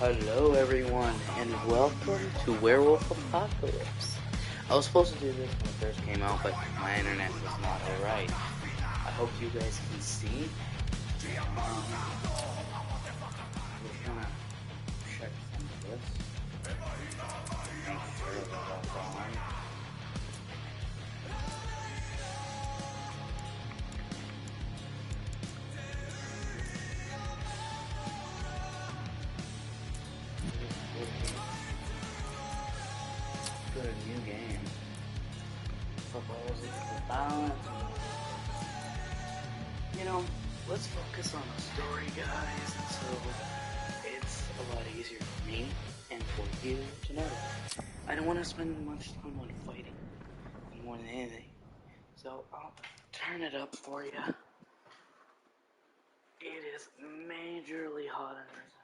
Hello everyone, and welcome to Werewolf Apocalypse. I was supposed to do this when it first came out, but my internet was not alright. I hope you guys can see. I'm just gonna check some of this. Make sure that that's on. A new game. Footballers equal balance. You know, let's focus on the story, guys, so it's a lot easier for me and for you to know. I don't want to spend much time on fighting more than anything, so I'll turn it up for you. It is majorly hot in this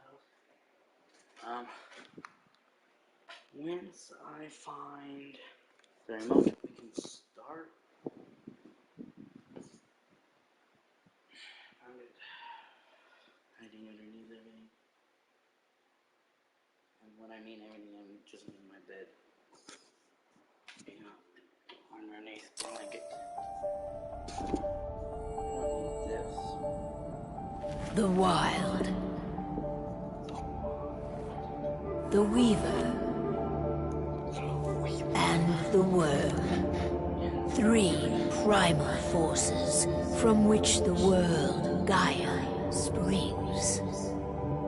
house. Once I find the remote, we can start. Found it. Hiding underneath everything. And when I mean everything, I'm just in my bed. You know, underneath the blanket. I don't need this. The Wild. The Weaver. And the Worm. Three primal forces from which the world Gaia springs.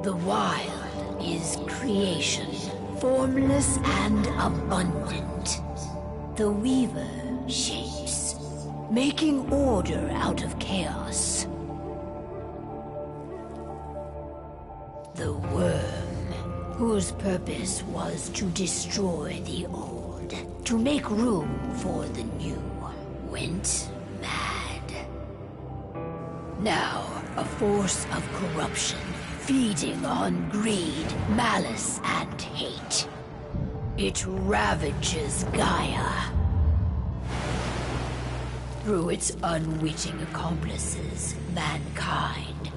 The Wild is creation, formless and abundant. The Weaver shapes, making order out of chaos. The Worm, whose purpose was to destroy the old, to make room for the new, went mad. Now, a force of corruption, feeding on greed, malice, and hate. It ravages Gaia. Through its unwitting accomplices, mankind,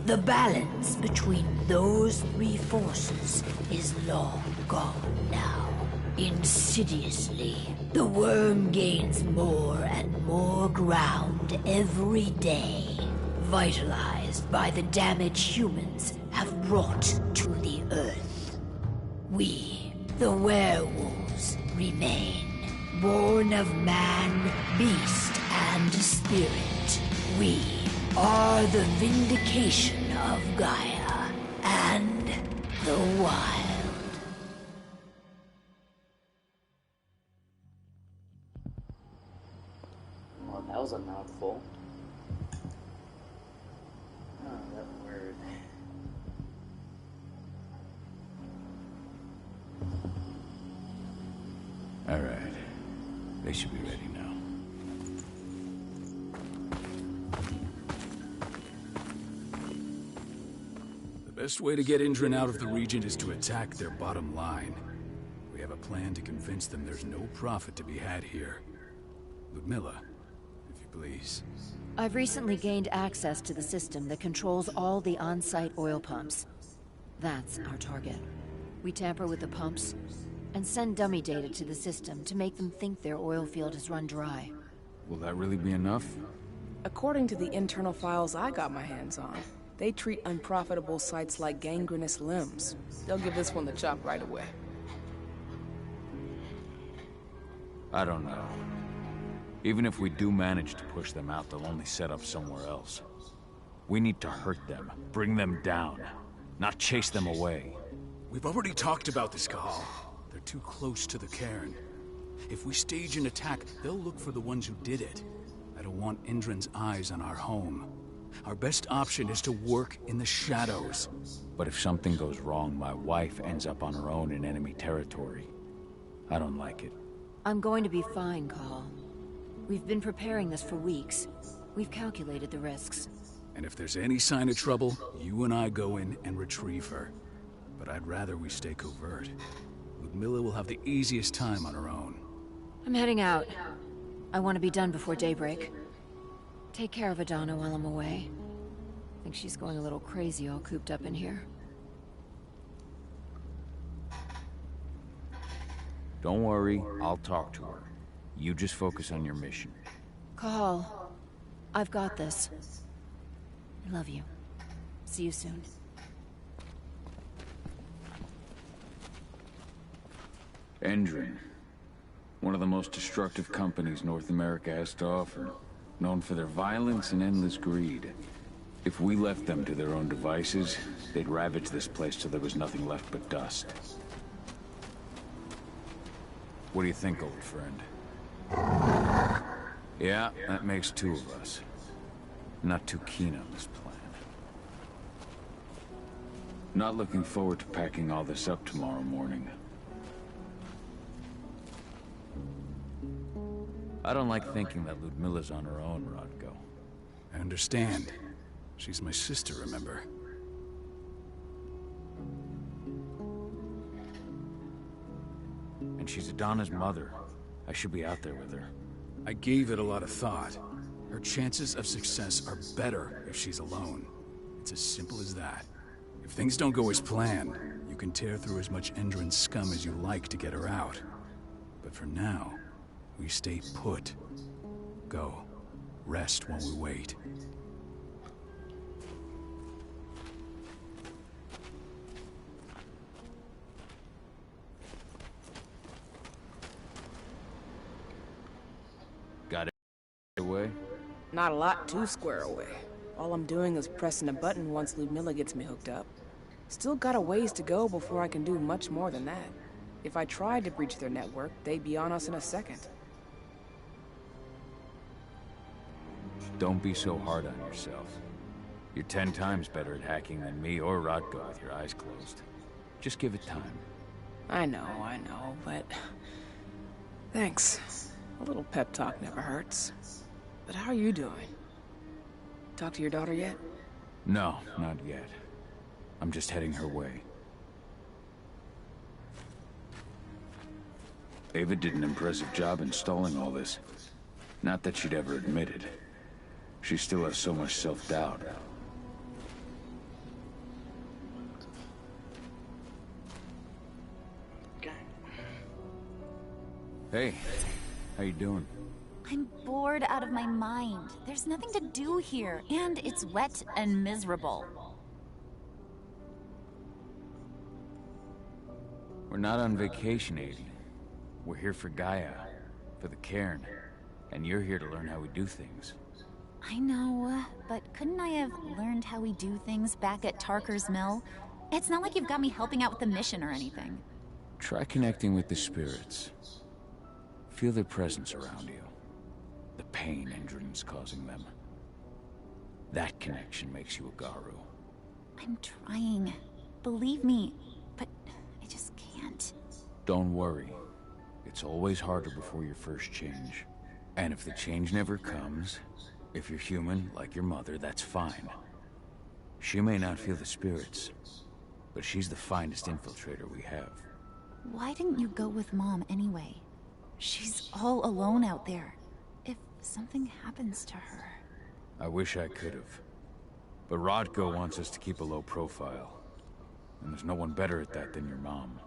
the balance between those three forces is long gone now. Insidiously, the worm gains more and more ground every day, vitalized by the damage humans have brought to the earth. We, the werewolves, remain, born of man, beast, and spirit. We are the vindication of Gaia and the Wild. Well, that was a mouthful. Oh, that word. All right. They should be ready now. The best way to get Indran out of the region is to attack their bottom line. We have a plan to convince them there's no profit to be had here. Ludmilla, if you please. I've recently gained access to the system that controls all the on-site oil pumps. That's our target. We tamper with the pumps and send dummy data to the system to make them think their oil field has run dry. Will that really be enough? According to the internal files I got my hands on, they treat unprofitable sites like gangrenous limbs. They'll give this one the chop right away. I don't know. Even if we do manage to push them out, they'll only set up somewhere else. We need to hurt them, bring them down, not chase them away. We've already talked about this, Cahal. They're too close to the cairn. If we stage an attack, they'll look for the ones who did it. I don't want Indran's eyes on our home. Our best option is to work in the shadows. But if something goes wrong, my wife ends up on her own in enemy territory. I don't like it. I'm going to be fine, Cahal. We've been preparing this for weeks. We've calculated the risks. And if there's any sign of trouble, you and I go in and retrieve her. But I'd rather we stay covert. Ludmilla will have the easiest time on her own. I'm heading out. I want to be done before daybreak. Take care of Adana while I'm away. I think she's going a little crazy all cooped up in here. Don't worry, I'll talk to her. You just focus on your mission. Cahal, I've got this. I love you. See you soon. Endron. One of the most destructive companies North America has to offer. Known for their violence and endless greed. If we left them to their own devices, they'd ravage this place till there was nothing left but dust. What do you think, old friend? Yeah, that makes two of us. Not too keen on this plan. Not looking forward to packing all this up tomorrow morning. I don't like thinking that Ludmilla's on her own, Rodko. I understand. She's my sister, remember? And she's Adana's mother. I should be out there with her. I gave it a lot of thought. Her chances of success are better if she's alone. It's as simple as that. If things don't go as planned, you can tear through as much Endron scum as you like to get her out. But for now, we stay put. Go. Rest while we wait. Got it away? Not a lot to square away. All I'm doing is pressing a button once Ludmilla gets me hooked up. Still got a ways to go before I can do much more than that. If I tried to breach their network, they'd be on us in a second. Don't be so hard on yourself. You're 10 times better at hacking than me or Rodko with your eyes closed. Just give it time. I know, but... Thanks. A little pep talk never hurts. But how are you doing? Talk to your daughter yet? No, not yet. I'm just heading her way. Ava did an impressive job installing all this. Not that she'd ever admit it. She still has so much self-doubt. Okay. Hey, how you doing? I'm bored out of my mind. There's nothing to do here, and it's wet and miserable. We're not on vacation, Aiden. We're here for Gaia, for the cairn, and you're here to learn how we do things. I know, but couldn't I have learned how we do things back at Tarker's Mill? It's not like you've got me helping out with the mission or anything. Try connecting with the spirits. Feel their presence around you. The pain Endron's causing them. That connection makes you a Garu. I'm trying. Believe me, but I just can't. Don't worry. It's always harder before your first change. And if the change never comes, if you're human, like your mother, that's fine. She may not feel the spirits, but she's the finest infiltrator we have. Why didn't you go with Mom anyway? She's all alone out there. If something happens to her... I wish I could've. But Rodko wants us to keep a low profile. And there's no one better at that than your mom.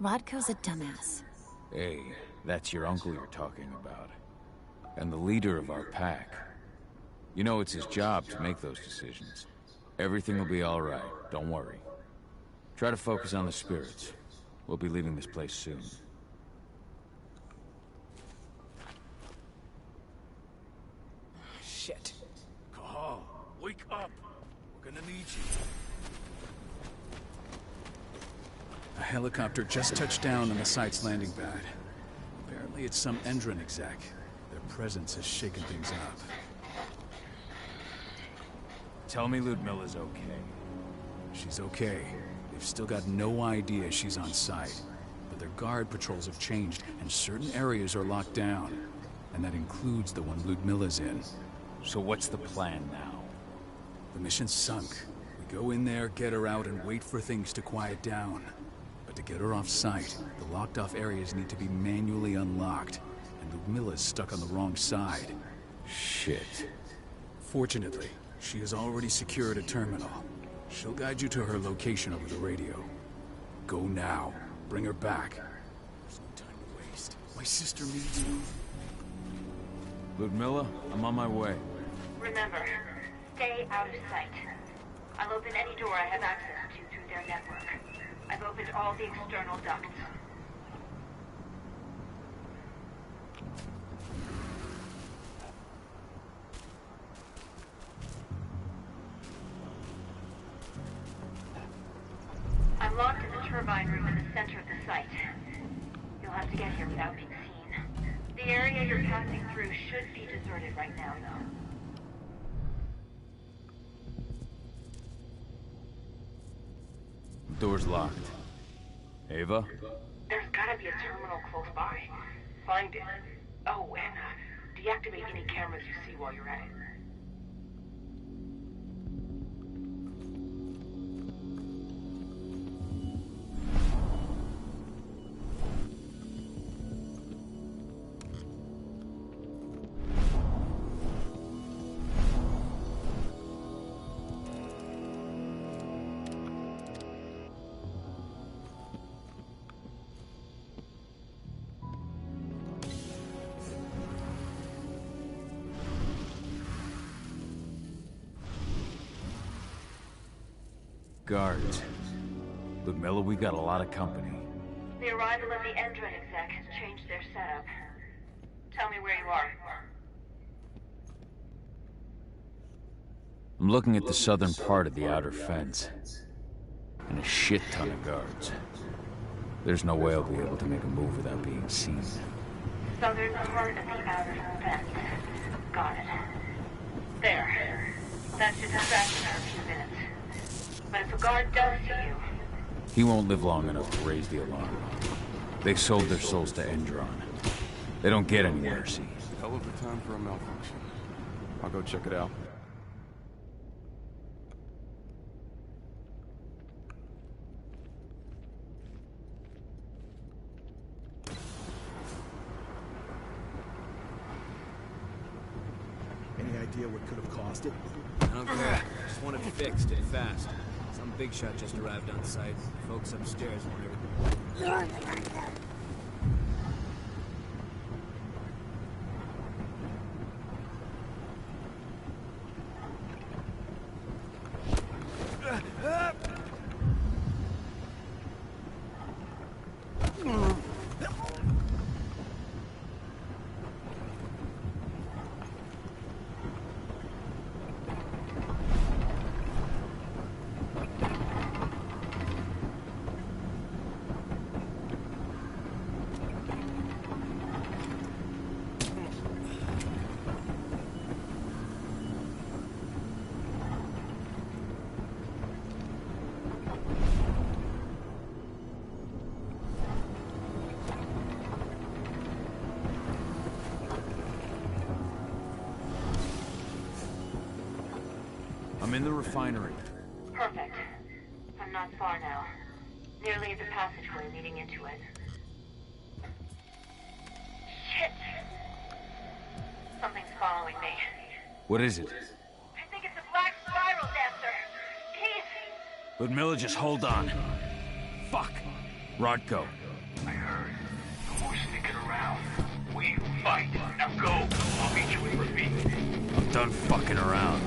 Rodko's a dumbass. Hey, that's your uncle you're talking about. And the leader of our pack. You know it's his job to make those decisions. Everything will be all right, don't worry. Try to focus on the spirits. We'll be leaving this place soon. Shit. Cahal, wake up! We're gonna need you. A helicopter just touched down on the site's landing pad. Apparently it's some Endron exec. Their presence has shaken things up. Tell me Ludmilla's okay. She's okay. They've still got no idea she's on site. But their guard patrols have changed, and certain areas are locked down. And that includes the one Ludmilla's in. So what's the plan now? The mission's sunk. We go in there, get her out, and wait for things to quiet down. But to get her off site, the locked-off areas need to be manually unlocked. And Ludmilla's stuck on the wrong side. Shit. Fortunately, she has already secured a terminal. She'll guide you to her location over the radio. Go now. Bring her back. My sister needs you. Ludmilla, I'm on my way. Remember, stay out of sight. I'll open any door I have access to through their network. I've opened all the external ducts. I'm locked in the turbine room in the center of the site. You'll have to get here without being seen. The area you're passing through should be deserted right now, though. Door's locked. Ava? There's gotta be a terminal close by. Find it. Oh, and deactivate any cameras you see while you're at it. Guards. Ludmilla, we got a lot of company. The arrival of the Endron exec has changed their setup. Tell me where you are. I'm looking at the southern part of the outer fence. And a shit ton of guards. There's no way I'll be able to make a move without being seen. Southern part of the outer fence. Got it. There. That should distract you for a few minutes. But if a guard does see you... He won't live long enough to raise the alarm. They sold their souls to Endron. They don't get any mercy. Hell of a time for a malfunction. I'll go check it out. Any idea what could have caused it? I don't care. Just want it fixed and fast. Some big shot just arrived on site. Folks upstairs want everything. I'm in the refinery. Perfect. I'm not far now. Nearly at the passageway leading into it. Shit! Something's following me. What is it? I think it's a black spiral dancer. Keith! Ludmilla, just hold on. Fuck. Rodko. I heard. No more sneaking around. We fight. Now go. I'll meet you in Ravine. I'm done fucking around.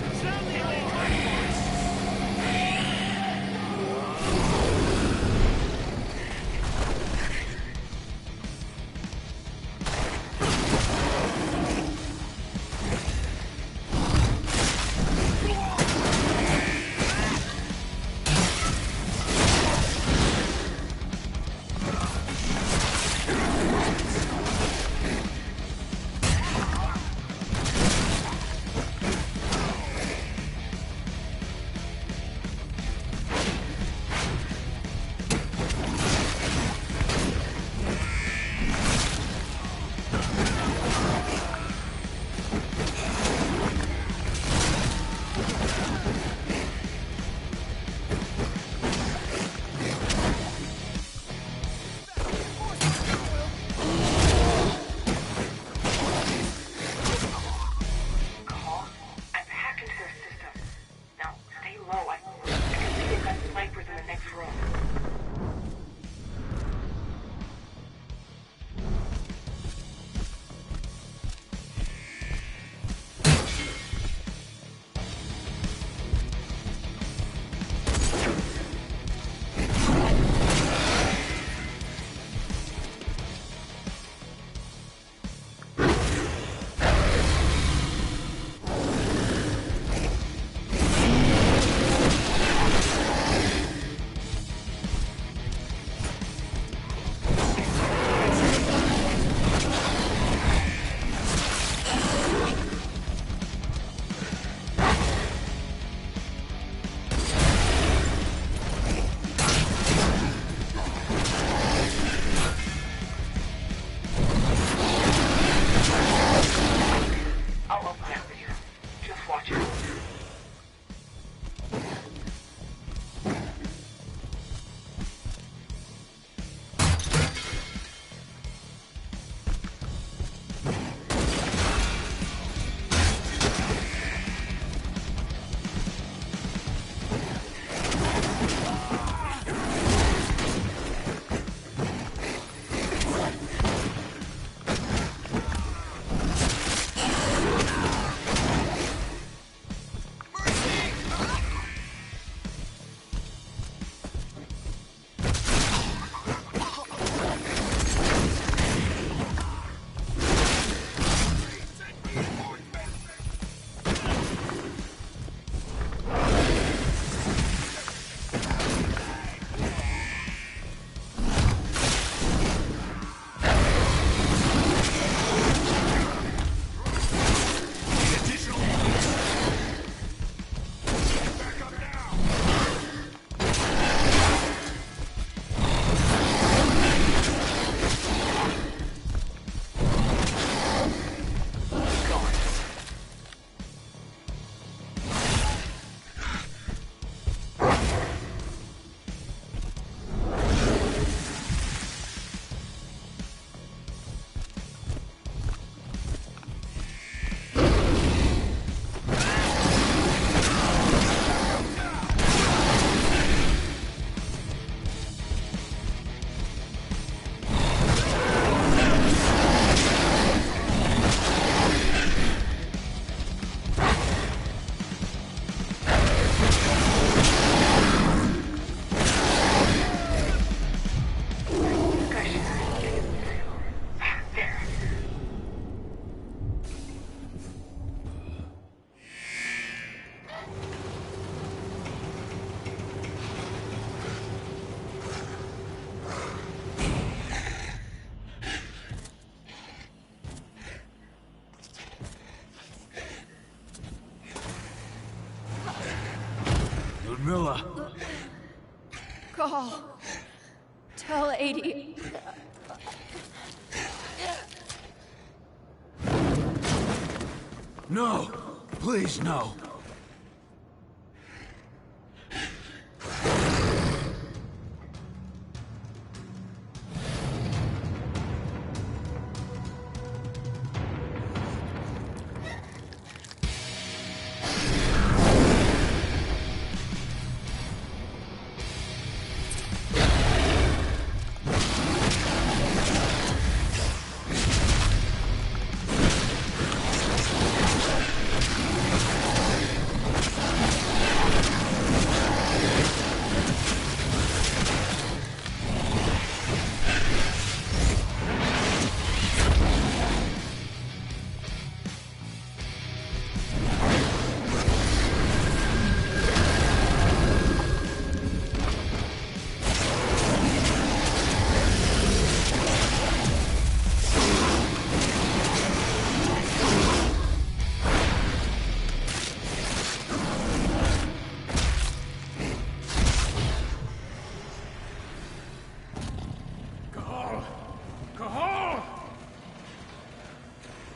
Call. Tell 80. No! Please, no!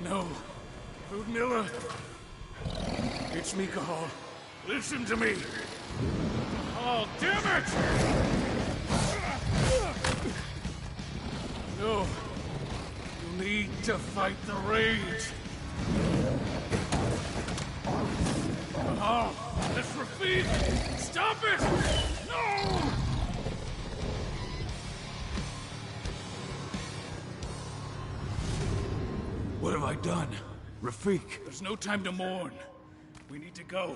No. Ludmilla. It's me, Cahal. Listen to me. Oh, damn it! No. You need to fight the rage. Cahal, that's Rafik! Stop it! No! What have I done? Rafik! There's no time to mourn. We need to go.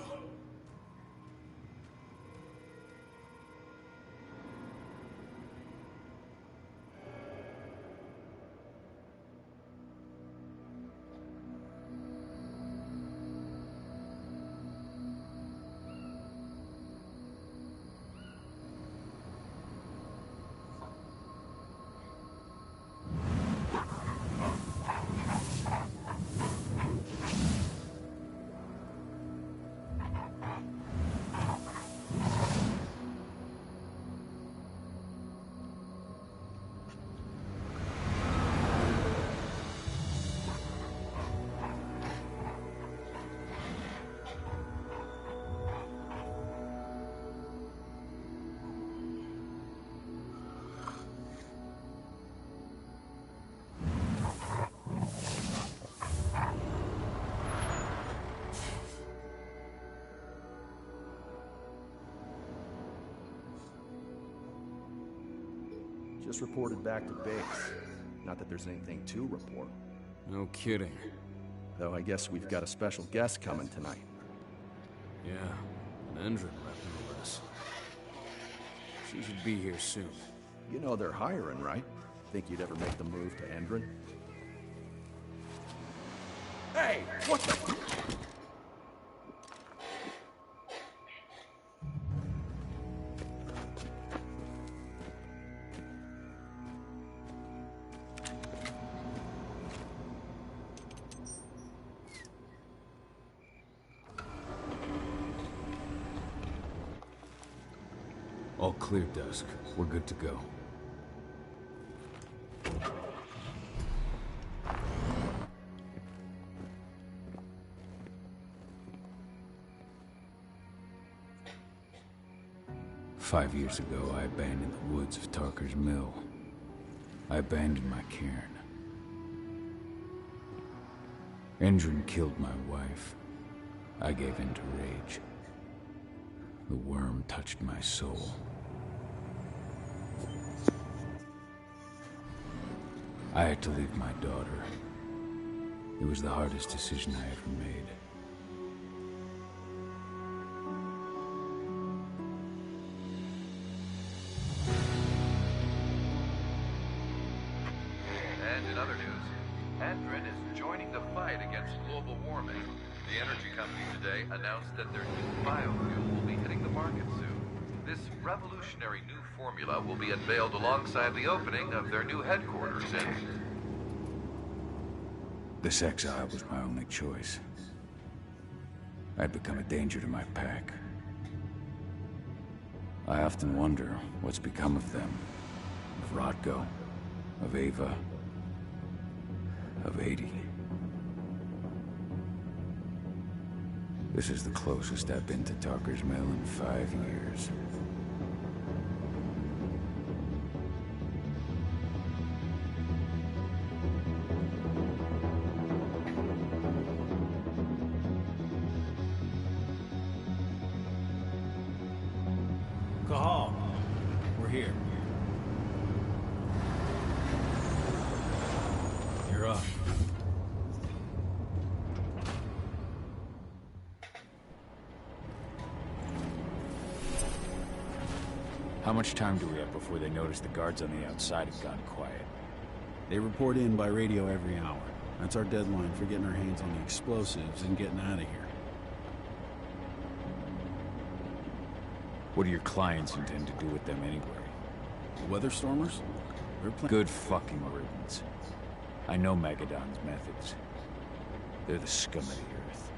Just reported back to base. Not that there's anything to report. No kidding. Though I guess we've got a special guest coming tonight. Yeah, an Endron rep, no less. She should be here soon. You know they're hiring, right? Think you'd ever make the move to Endron? Hey, what the... All clear, Dusk. We're good to go. Five years ago, I abandoned the woods of Tarker's Mill. I abandoned my cairn. Endron killed my wife. I gave in to rage. The worm touched my soul. I had to leave my daughter. It was the hardest decision I ever made. And in other news, Endron is joining the fight against global warming. The energy company today announced that their new biofuel will be hitting the market soon. This revolutionary new formula will be unveiled alongside the opening of their new headquarters in... This exile was my only choice. I'd become a danger to my pack. I often wonder what's become of them. Of Rodko, of Ava, of 80. This is the closest I've been to Talker's Mill in 5 years. Cahal, we're here. You're up. How much time do we have before they notice the guards on the outside have gone quiet? They report in by radio every hour. That's our deadline for getting our hands on the explosives and getting out of here. What do your clients intend to do with them anyway? The weather stormers? They're good fucking riddance. I know Magadon's methods. They're the scum of the earth.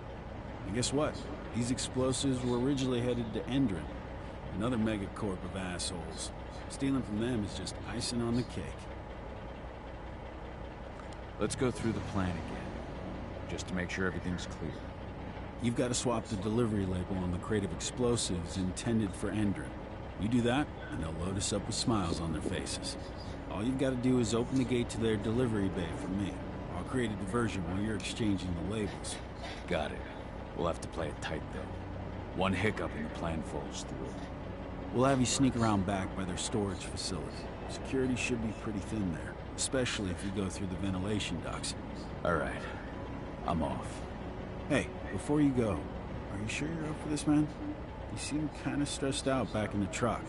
And guess what? These explosives were originally headed to Endron, another megacorp of assholes. Stealing from them is just icing on the cake. Let's go through the plan again, just to make sure everything's clear. You've got to swap the delivery label on the crate of explosives intended for Endron. You do that, and they'll load us up with smiles on their faces. All you've got to do is open the gate to their delivery bay for me. I'll create a diversion while you're exchanging the labels. Got it. We'll have to play it tight, though. One hiccup and the plan falls through. We'll have you sneak around back by their storage facility. Security should be pretty thin there, especially if you go through the ventilation ducts. All right. I'm off. Hey, before you go, are you sure you're up for this, man? You seem kind of stressed out back in the truck.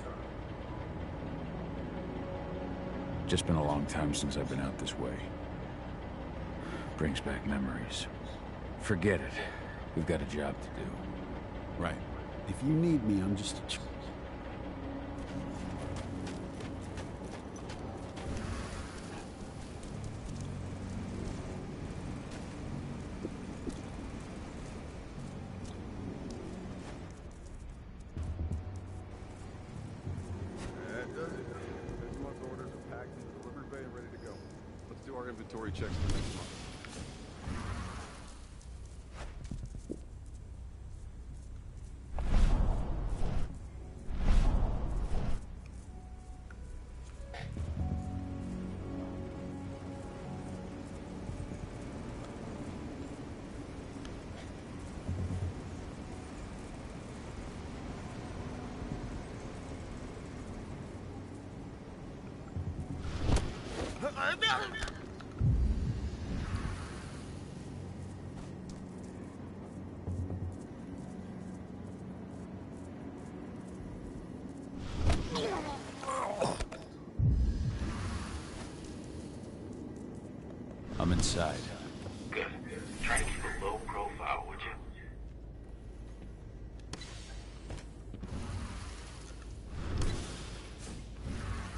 Just been a long time since I've been out this way. Brings back memories. Forget it. We've got a job to do. Right. If you need me, I'm just a... Inventory checks for next month. I'm inside. Good. Try to keep a low profile, would you?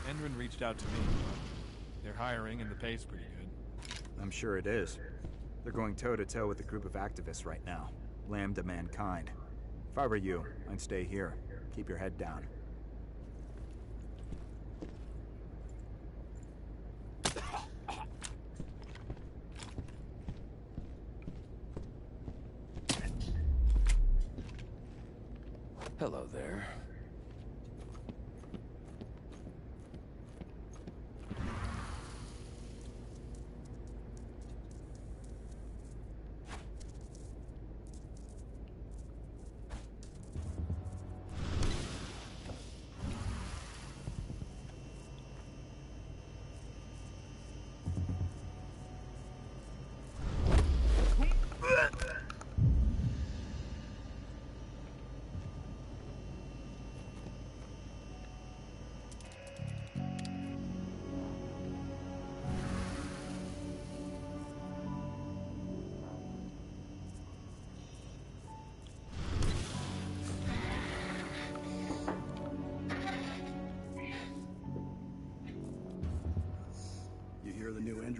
Endron reached out to me. They're hiring and the pay's pretty good. I'm sure it is. They're going toe-to-toe with a group of activists right now. Lambda Mankind. If I were you, I'd stay here. Keep your head down. Hello there.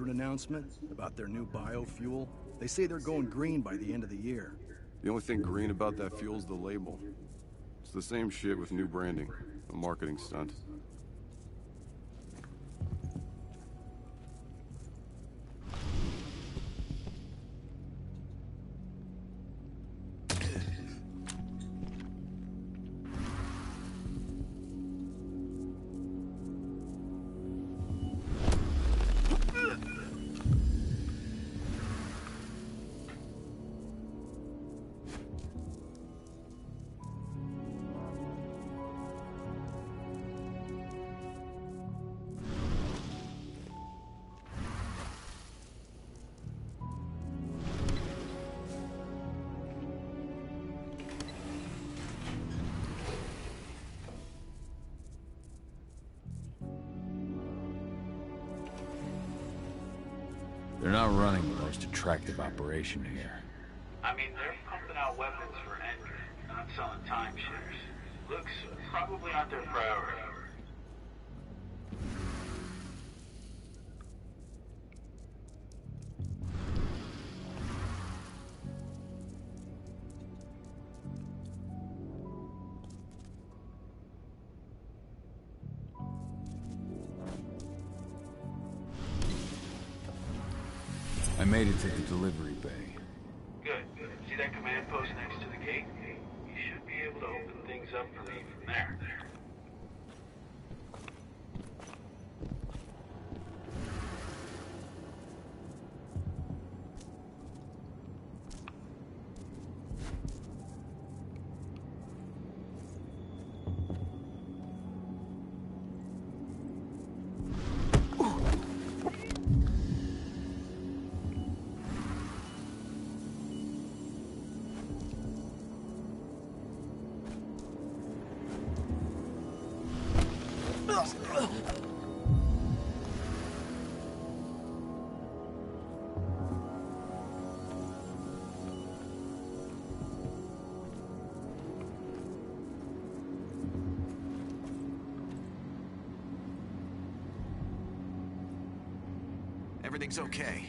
Announcement about their new biofuel. They say they're going green by the end of the year. The only thing green about that fuel's the label. It's the same shit with new branding. A marketing stunt. They're not running the most attractive operation here. I mean, they're pumping out weapons for Endry, not selling timeshares. Looks probably not their priority. I made it to the delivery bay. Good. See that command post next to the gate? You should be able to open things up for me from there. Everything's okay.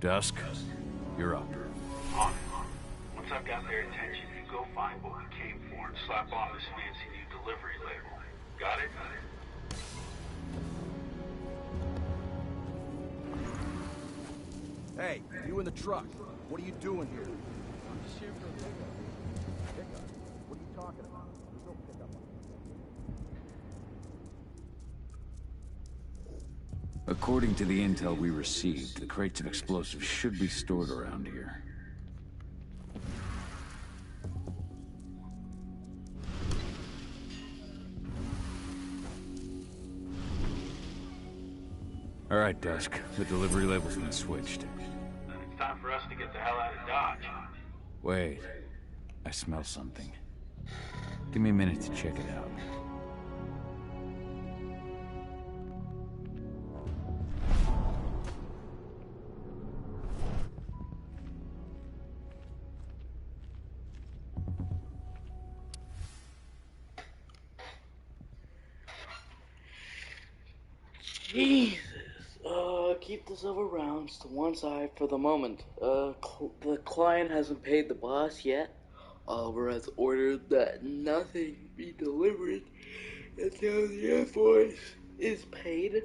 Dusk, you're up. On. Once I've got their attention, you go find what we came for and slap on this fancy new delivery label. Got it? Hey, you in the truck. What are you doing here? I'm just here for a pickup. Pickup? What are you talking about? There's no pickup on According to the intel we received, the crates of explosives should be stored around here. All right, Dusk. The delivery label's been switched. Then it's time for us to get the hell out of Dodge. Wait. I smell something. Give me a minute to check it out. Jesus. Keep the silver rounds to one side for the moment. The client hasn't paid the boss yet. Oliver has ordered that nothing be delivered until the invoice is paid.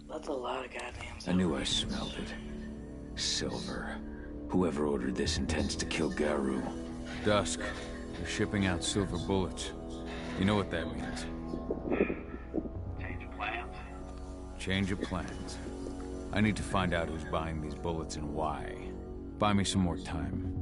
That's a lot of goddamn silver. I knew I smelled it. Silver. Whoever ordered this intends to kill Garu. Dusk. They're shipping out silver bullets. You know what that means. Change of plans? Change of plans. I need to find out who's buying these bullets and why. Buy me some more time.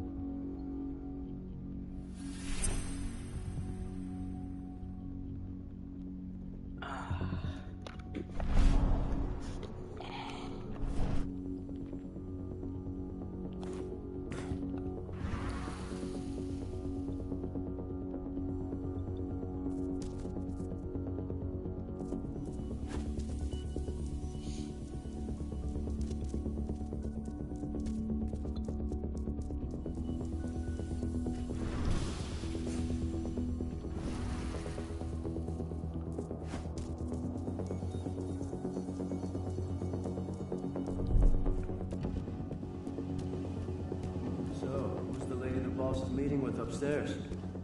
Meeting with upstairs.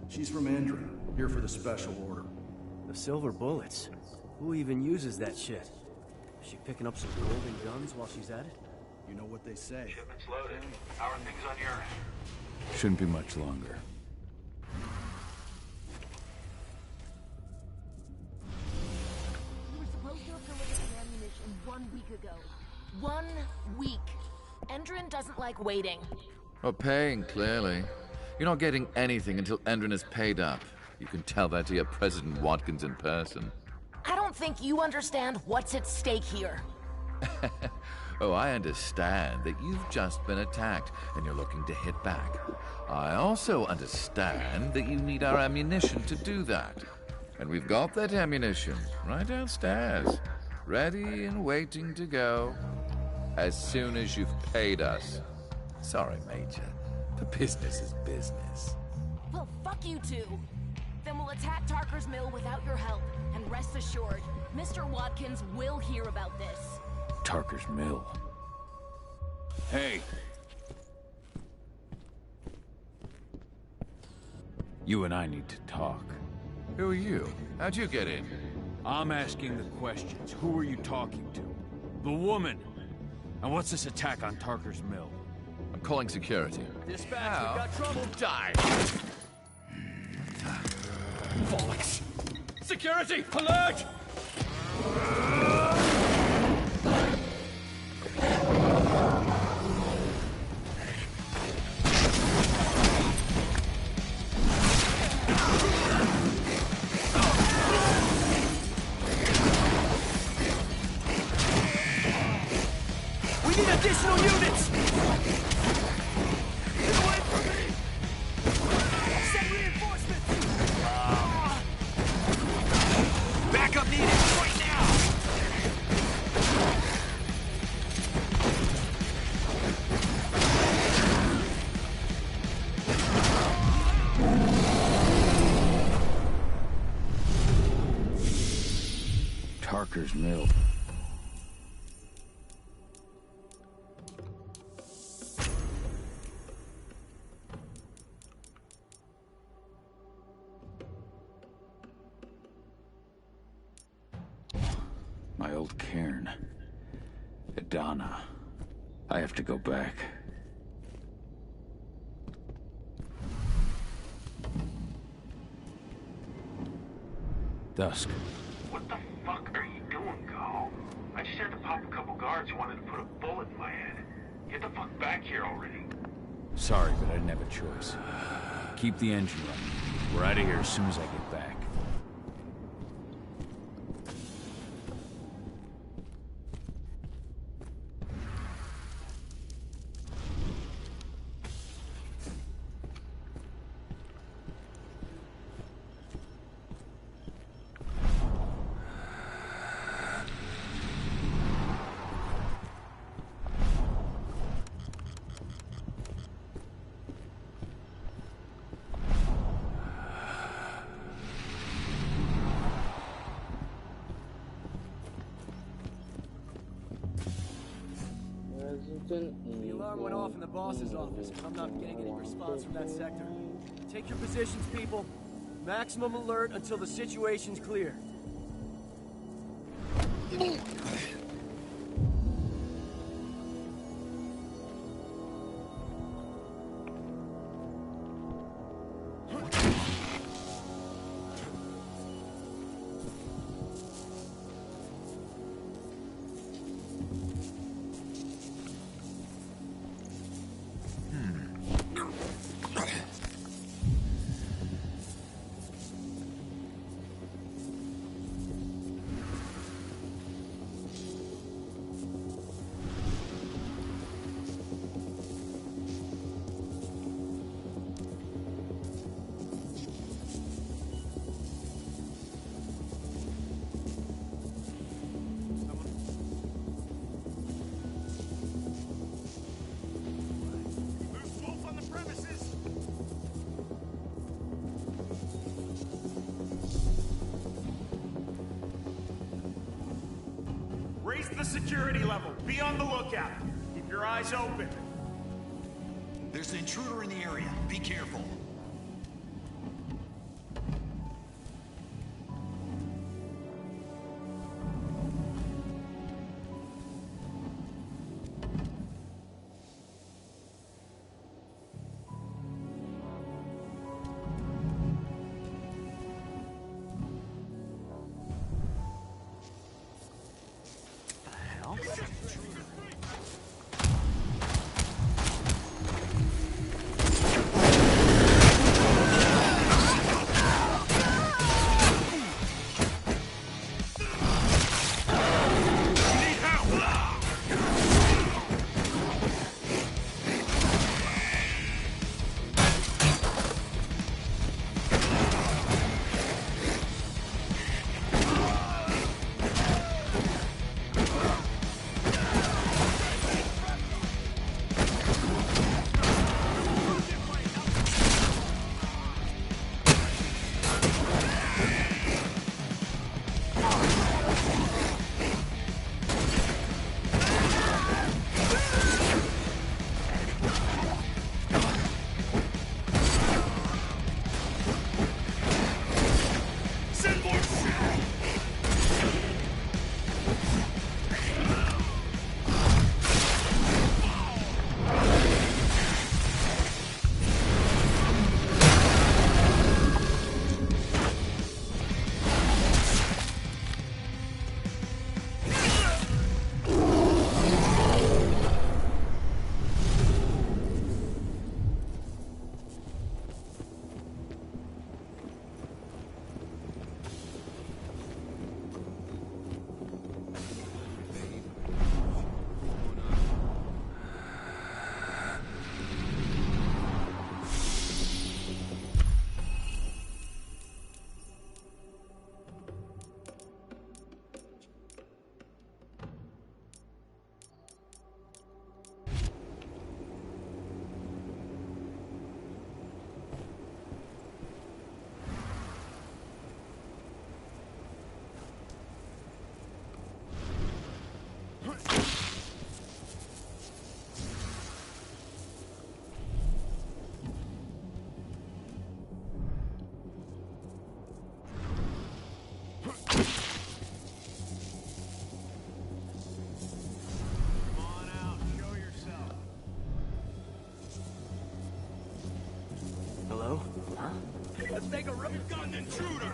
She's from Andrew, here for the special order. The silver bullets? Who even uses that shit? Is she picking up some golden guns while she's at it? You know what they say. Shipment's loaded. How are things on your end? Shouldn't be much longer. We were supposed to have delivered the ammunition 1 week ago. 1 week. Endrin doesn't like waiting. Well, paying, clearly. You're not getting anything until Endrin is paid up. You can tell that to your President Watkins in person. I don't think you understand what's at stake here. Oh, I understand that you've just been attacked and you're looking to hit back. I also understand that you need our ammunition to do that. And we've got that ammunition right downstairs, ready and waiting to go as soon as you've paid us. Sorry, Major. The business is business. Well, fuck you two. Then we'll attack Tarker's Mill without your help. And rest assured, Mr. Watkins will hear about this. Tarker's Mill. Hey! You and I need to talk. Who are you? How'd you get in? I'm asking the questions. Who are you talking to? The woman! And what's this attack on Tarker's Mill? I'm calling security. Dispatch, we've got trouble. Die! Bollocks! Security! Alert! We need additional units! Get away from me! Send reinforcements! Backup needed right now! Tarker's Mill. My old cairn. Adana. I have to go back. Dusk. What the fuck are you doing, Go? I just had to pop a couple guards who wanted to put a bullet in my head. Get the fuck back here already. Sorry, but I didn't have a choice. Keep the engine running. We're out of here as soon as I get back. The alarm went off in the boss's office. I'm not getting any response from that sector. Take your positions, people. Maximum alert until the situation's clear. Raise the security level. Be on the lookout. Keep your eyes open. There's an intruder in the area. Be careful. Hello? Huh? Let's take a rip. We've got an intruder!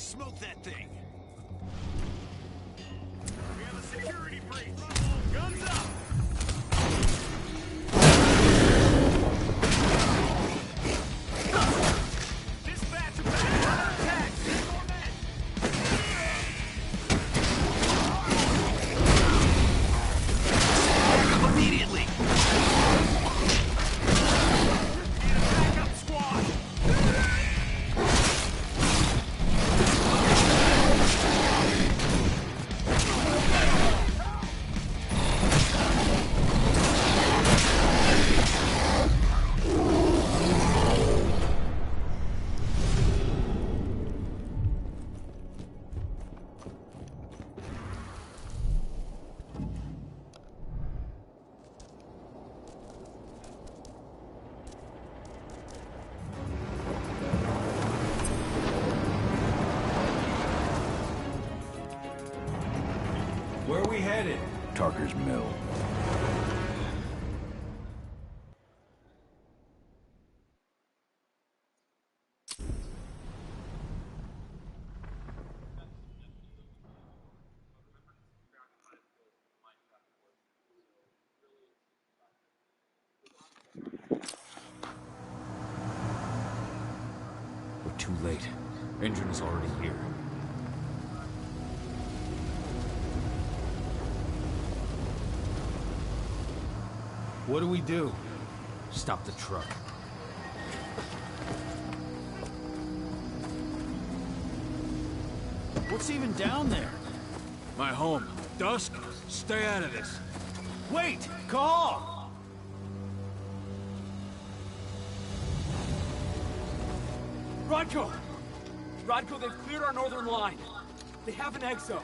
smoke that thing. We have a security breach. Guns up! Dispatch, attack! Send more men! Immediately! Need a backup squad! Where are we headed? Tarker's Mill. We're too late. Engine is already here. What do we do? Stop the truck. What's even down there? My home. Dusk, stay out of this. Wait! Call! Rodko! Rodko, they've cleared our northern line. They have an exo.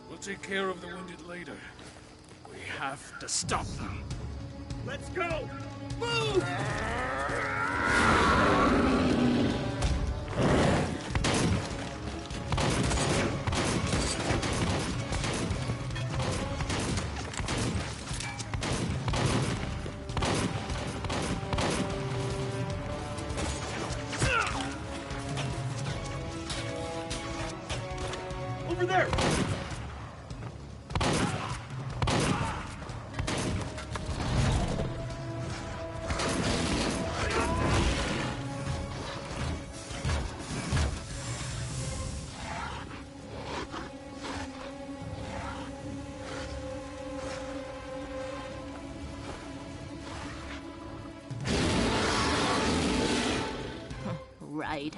We'll take care of the wounded later. We have to stop them. Let's go! Move! Over there! Right.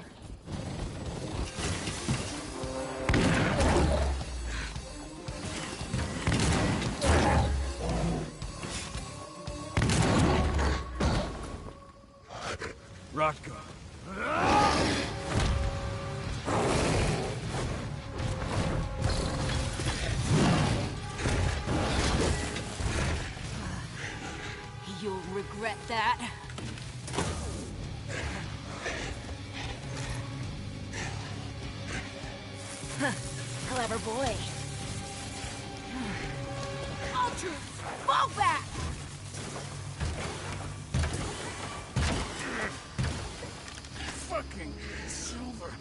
Rodko. You'll regret that. Clever boy. All troops, fall back! Fucking Silver.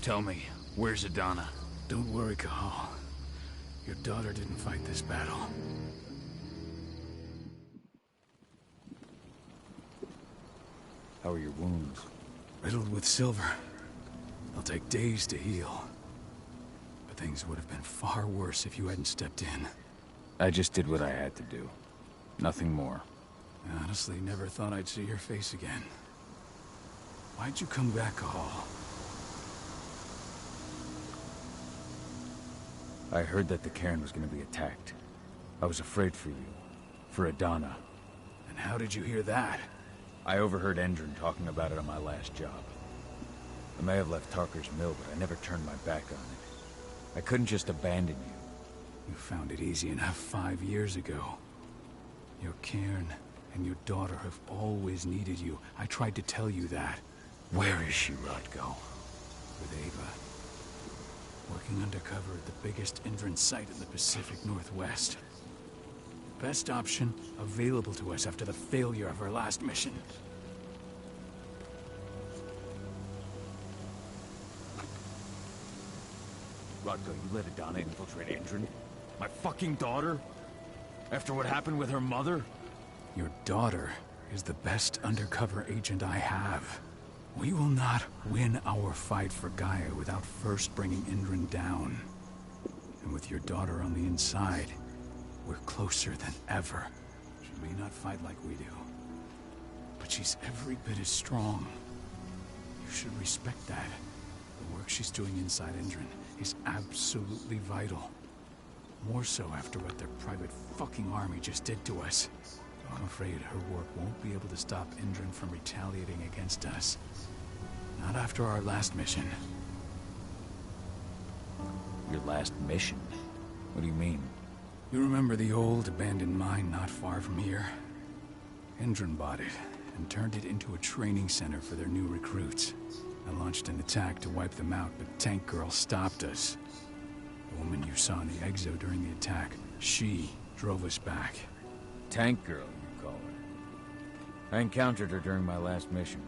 Tell me, where's Adana? Don't worry, Cahal. Your daughter didn't fight this battle. How are your wounds? Riddled with silver. They'll take days to heal. But things would have been far worse if you hadn't stepped in. I just did what I had to do. Nothing more. I honestly never thought I'd see your face again. Why'd you come back, Cahal? I heard that the cairn was going to be attacked. I was afraid for you. For Adana. And how did you hear that? I overheard Endron talking about it on my last job. I may have left Tarker's Mill, but I never turned my back on it. I couldn't just abandon you. You found it easy enough 5 years ago. Your cairn and your daughter have always needed you. I tried to tell you that. Where is she, Rodko? With Ava. Working undercover at the biggest Endron site in the Pacific Northwest. Best option available to us after the failure of our last mission. vodka, you let Adana infiltrate Endron? My fucking daughter? After what happened with her mother? Your daughter is the best undercover agent I have. We will not win our fight for Gaia without first bringing Endron down. And with your daughter on the inside, we're closer than ever. She may not fight like we do, but she's every bit as strong. You should respect that. The work she's doing inside Endron is absolutely vital. More so after what their private fucking army just did to us. I'm afraid her work won't be able to stop Endron from retaliating against us. Not after our last mission. Your last mission? What do you mean? You remember the old abandoned mine not far from here? Endron bought it and turned it into a training center for their new recruits. I launched an attack to wipe them out, but Tank Girl stopped us. The woman you saw in the exo during the attack, she drove us back. Tank Girl, you call her. I encountered her during my last mission.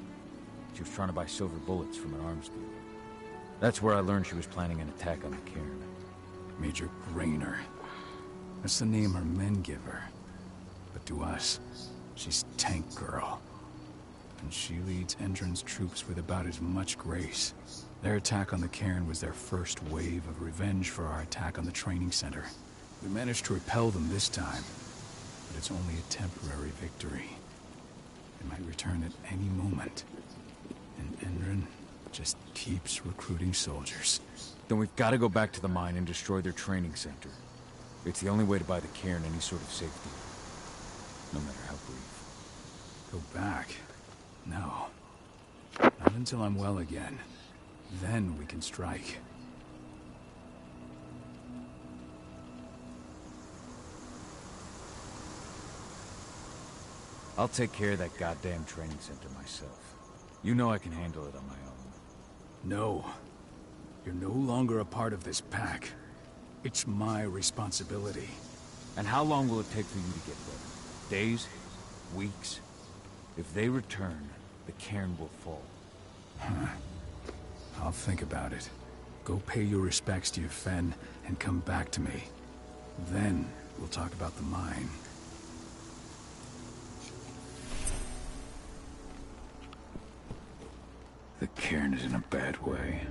She was trying to buy silver bullets from an arms dealer. That's where I learned she was planning an attack on the cairn. Major Grainer. That's the name her men give her. But to us, she's Tank Girl. And she leads Endron's troops with about as much grace. Their attack on the cairn was their first wave of revenge for our attack on the training center. We managed to repel them this time, but it's only a temporary victory. They might return at any moment. And Endron just keeps recruiting soldiers. Then we've got to go back to the mine and destroy their training center. It's the only way to buy the cairn any sort of safety. No matter how brief. Go back? No. Not until I'm well again. Then we can strike. I'll take care of that goddamn training center myself. You know I can handle it on my own. No. You're no longer a part of this pack. It's my responsibility. And how long will it take for you to get there? Days? Weeks? If they return, the cairn will fall. Huh. I'll think about it. Go pay your respects to your Fen and come back to me. Then we'll talk about the mine. The cairn is in a bad way.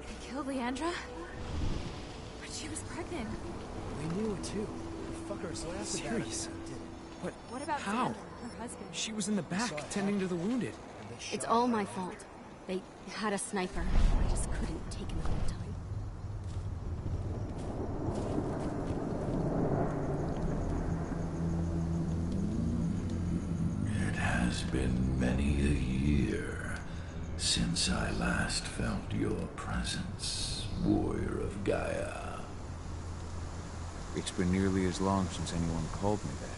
They killed Leandra? But she was pregnant. We knew it too. The fuckers laughed about it. But What about how? Sandra, her husband? She was in the back, tending to the wounded. It's all my fault. They had a sniper. I just couldn't take him out in time. It has been many a year since I last felt your presence, warrior of Gaia. It's been nearly as long since anyone called me that.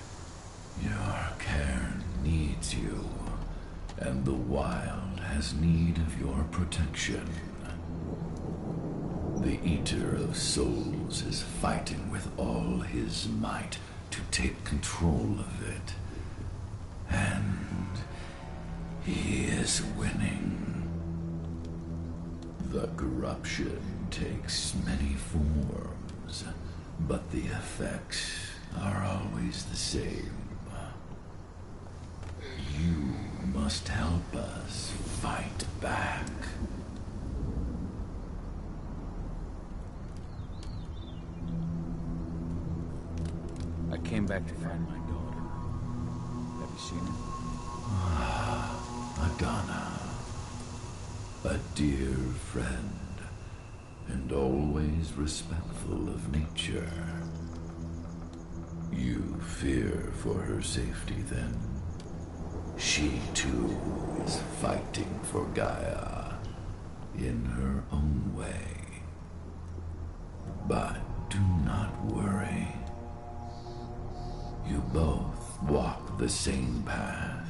Your cairn needs you, and the wild has need of your protection. The Eater of Souls is fighting with all his might to take control of it. And he is winning. The corruption takes many forms, but the effects are always the same. You must help us fight back. I came back to find my daughter. Have you seen her? Adana, a dear friend, and always respectful of nature. You fear for her safety, then? She, too, is fighting for Gaia, in her own way. But do not worry. You both walk the same path.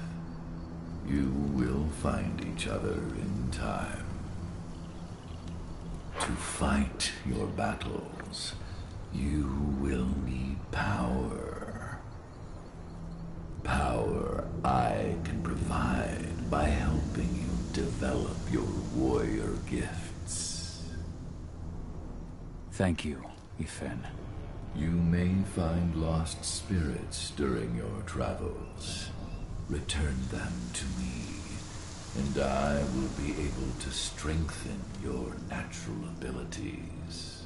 You will find each other in time. To fight your battles, you will need power. Power I can provide by helping you develop your warrior gifts. Thank you, Ethan. You may find lost spirits during your travels. Return them to me, and I will be able to strengthen your natural abilities.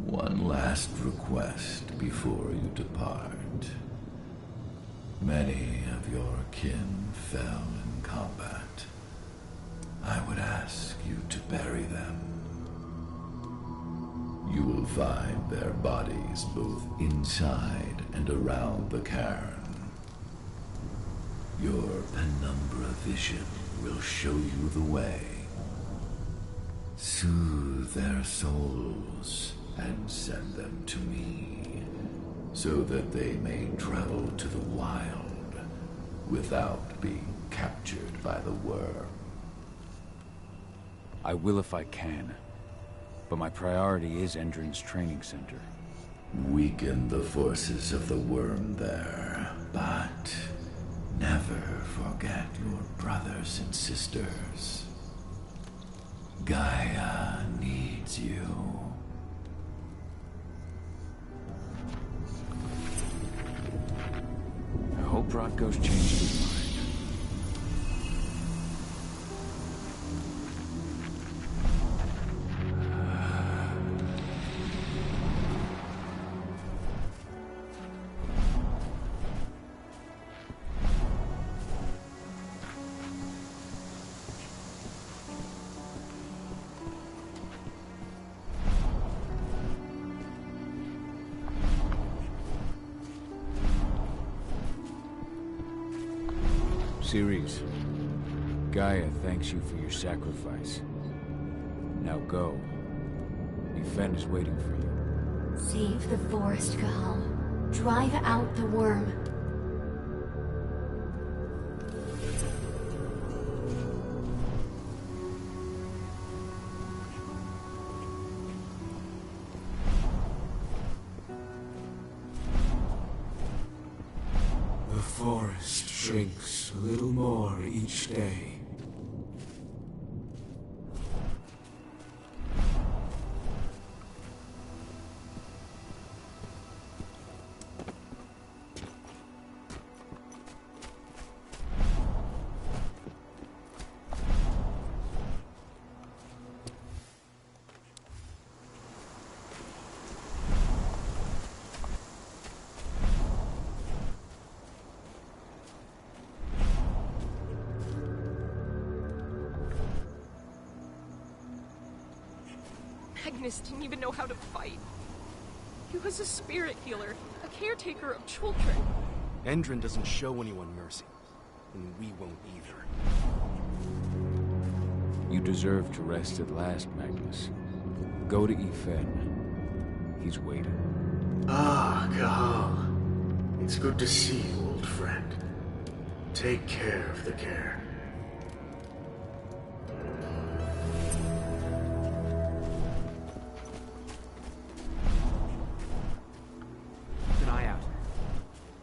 One last request before you depart. Many of your kin fell in combat. I would ask you to bury them. You will find their bodies both inside and around the cairn. Your penumbra vision will show you the way. Soothe their souls and send them to me, so that they may travel to the wild without being captured by the worm. I will if I can, but my priority is Endron's training center. Weaken the forces of the worm there, but never forget your brothers and sisters. Gaia needs you. I hope Rodko's changed his mind. Ceres, Gaia thanks you for your sacrifice. Now go. Yfen is waiting for you. Save the forest, Cahal. Drive out the worm. The forest shrinks a little more each day. Magnus didn't even know how to fight. He was a spirit healer, a caretaker of children. Endron doesn't show anyone mercy, and we won't either. You deserve to rest at last, Magnus. Go to Yfen. He's waiting. Ah, Cahal. It's good to see you, old friend. Take care of the cairn.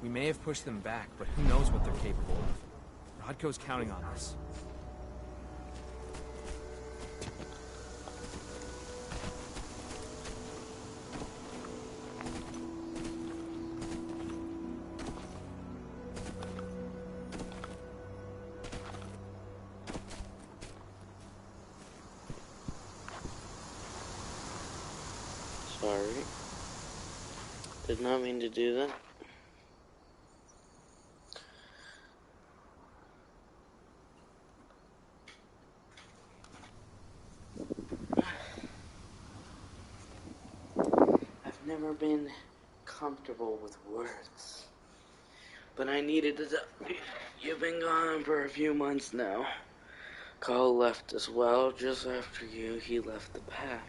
We may have pushed them back, but who knows what they're capable of. Rodko's counting on us. Sorry. Did not mean to do that. Never been comfortable with words, but I needed to tell you. You've been gone for a few months now. Cahal left as well. Just after you, he left the pack.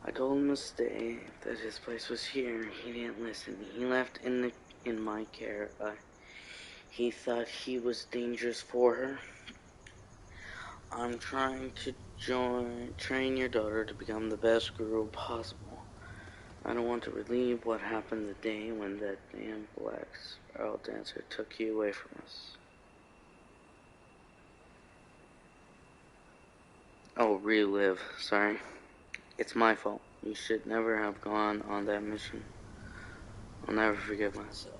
I told him to stay, that his place was here. He didn't listen. He left in my care. He thought he was dangerous for her. I'm trying to train your daughter to become the best girl possible. I don't want to relive what happened the day when that damn black spiral dancer took you away from us. Oh, relive. Sorry. It's my fault. You should never have gone on that mission. I'll never forgive myself.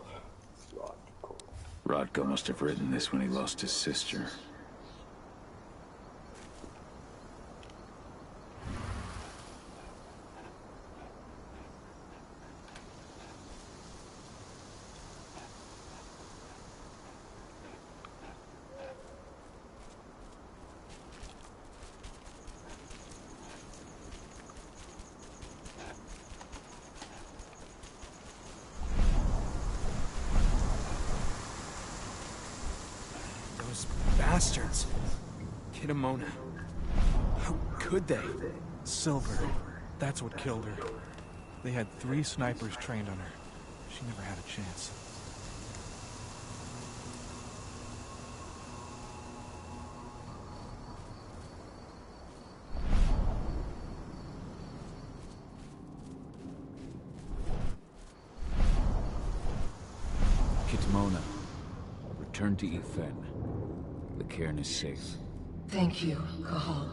Rodko must have written this when he lost his sister. Bastards. Kitamona. How could they? Silver. That's what killed her. They had 3 snipers trained on her. She never had a chance. Kitamona, return to Ifen. The cairn is safe. Thank you, Cahal.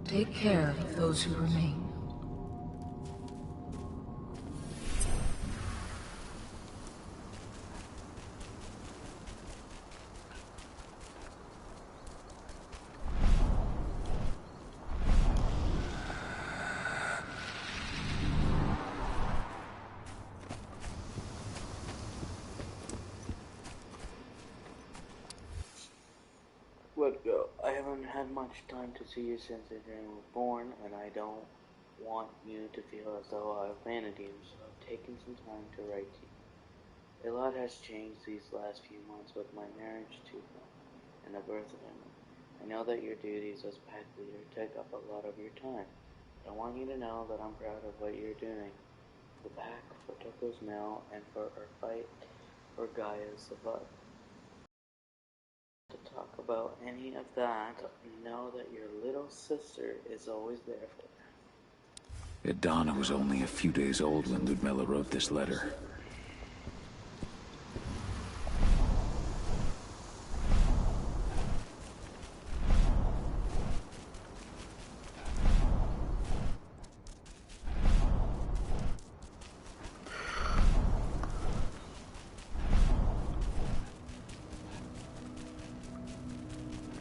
Take care of those who remain. Let go. I haven't had much time to see you since Adrian was born, and I don't want you to feel as though I've abandoned you, so I've taken some time to write to you. A lot has changed these last few months with my marriage to him and the birth of him. I know that your duties as pack leader take up a lot of your time, but I want you to know that I'm proud of what you're doing. The pack, for Toko's mill, and for our fight for Gaia's Sabbat. To talk about any of that, know that your little sister is always there for you. Idana was only a few days old when Ludmilla wrote this letter.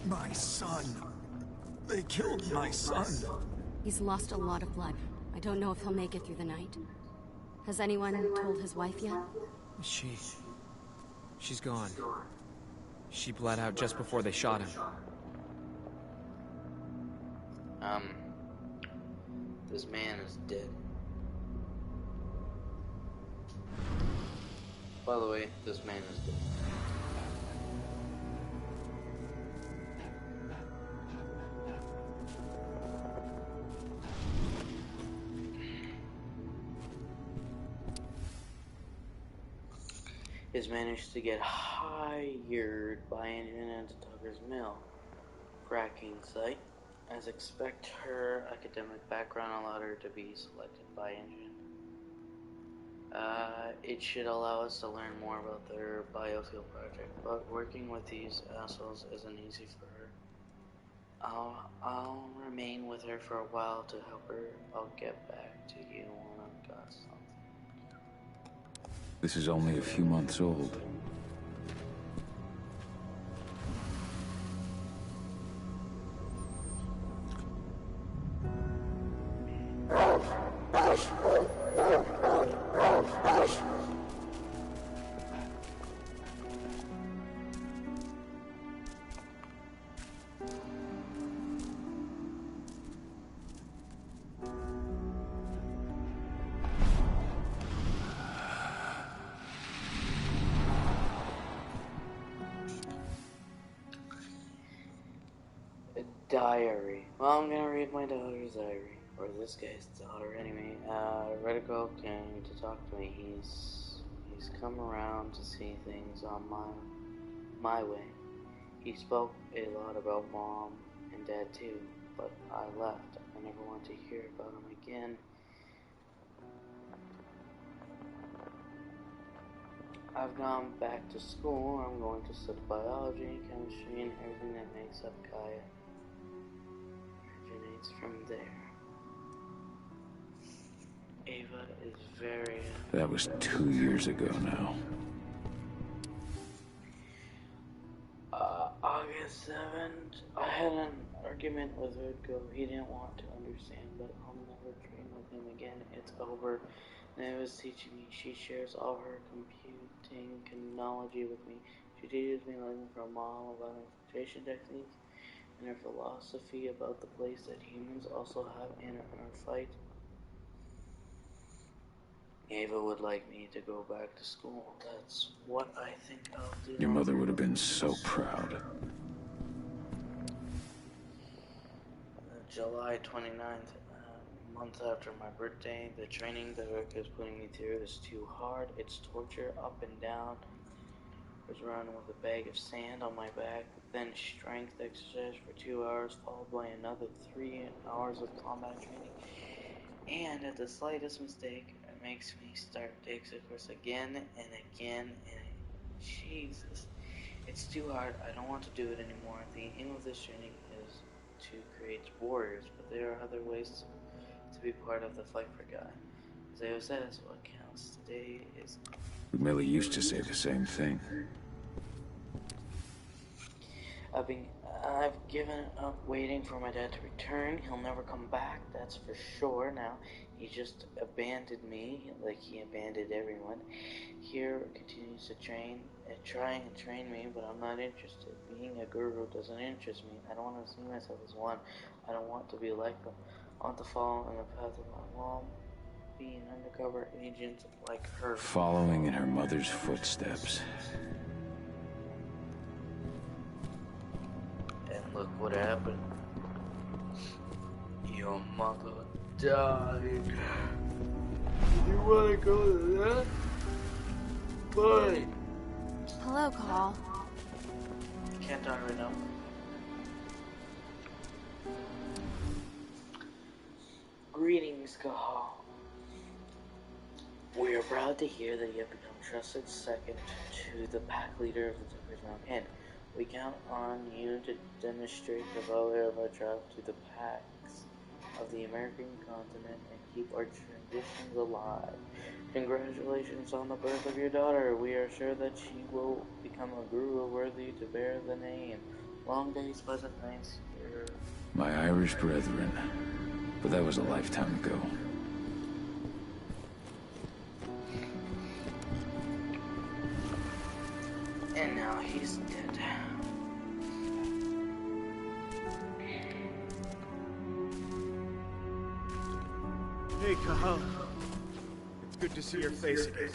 My son. They killed my son. He's lost a lot of blood. I don't know if he'll make it through the night. Has anyone told his wife yet? She's gone. She bled out just before they shot him. This man is dead. By the way, this man is dead. Is managed to get hired by Adrian to Tucker's mill fracking site. As expect, her academic background allowed her to be selected by Adrian. It should allow us to learn more about their biofuel project, but working with these assholes isn't easy for her. I'll remain with her for a while to help her. I'll get back to you when I've got something. This is only a few months old. Diary. Well, I'm gonna read my daughter's diary. Or this guy's daughter, anyway. Redico came to talk to me. He's come around to see things on my way. He spoke a lot about Mom and Dad too, but I left. I never want to hear about him again. I've gone back to school. I'm going to study biology, chemistry, and everything that makes up Gaia. days from there. Ava is very... That was 2 years ago now. August 7th, I had an argument with Rodko. He didn't want to understand, but I'll never train with him again. It's over. And was teaching me. She shares all her computing knowledge with me. She teaches me lessons from model about infiltration techniques and her philosophy about the place that humans also have in our fight. Ava would like me to go back to school. That's what I think I'll do. Your mother would have been so proud. July 29th, a month after my birthday, the training that Rick is putting me through is too hard. It's torture, up and down. I was running with a bag of sand on my back, then strength exercise for 2 hours, followed by another 3 hours of combat training. And at the slightest mistake, it makes me start the exercise again and again, and Jesus, it's too hard. I don't want to do it anymore. The aim of this training is to create warriors, but there are other ways to be part of the fight for God. As Ava says, what counts today is... Millie used to say the same thing. I've given up waiting for my dad to return. He'll never come back, that's for sure. Now, he just abandoned me, like he abandoned everyone. Here continues to trying and train me, but I'm not interested. Being a guru doesn't interest me. I don't want to see myself as one. I don't want to be like them. I want to follow in the path of my mom, be an undercover agent like her. Following in her mother's footsteps. And look what happened. Your mother died. You wanna go to that? Bye. Hello, Call. Can't talk right now. Greetings, Cahal. We are proud to hear that you have become trusted second to the pack leader of the Tucker's Mountain. We count on you to demonstrate the valor of our tribe to the packs of the American continent and keep our traditions alive. Congratulations on the birth of your daughter. We are sure that she will become a guru worthy to bear the name. Long days, pleasant nights, your... My Irish brethren. But that was a lifetime ago. And now he's dead. Hey, Cahal. It's good to see your face again.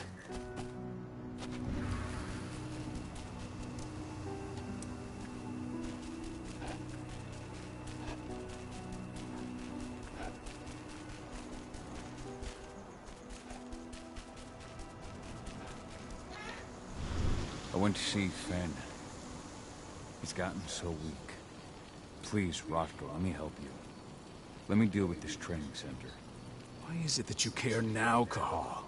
I went to see Fenn. He's gotten so weak. Please, Rothko, let me help you. Let me deal with this training center. Why is it that you care now, Cahal?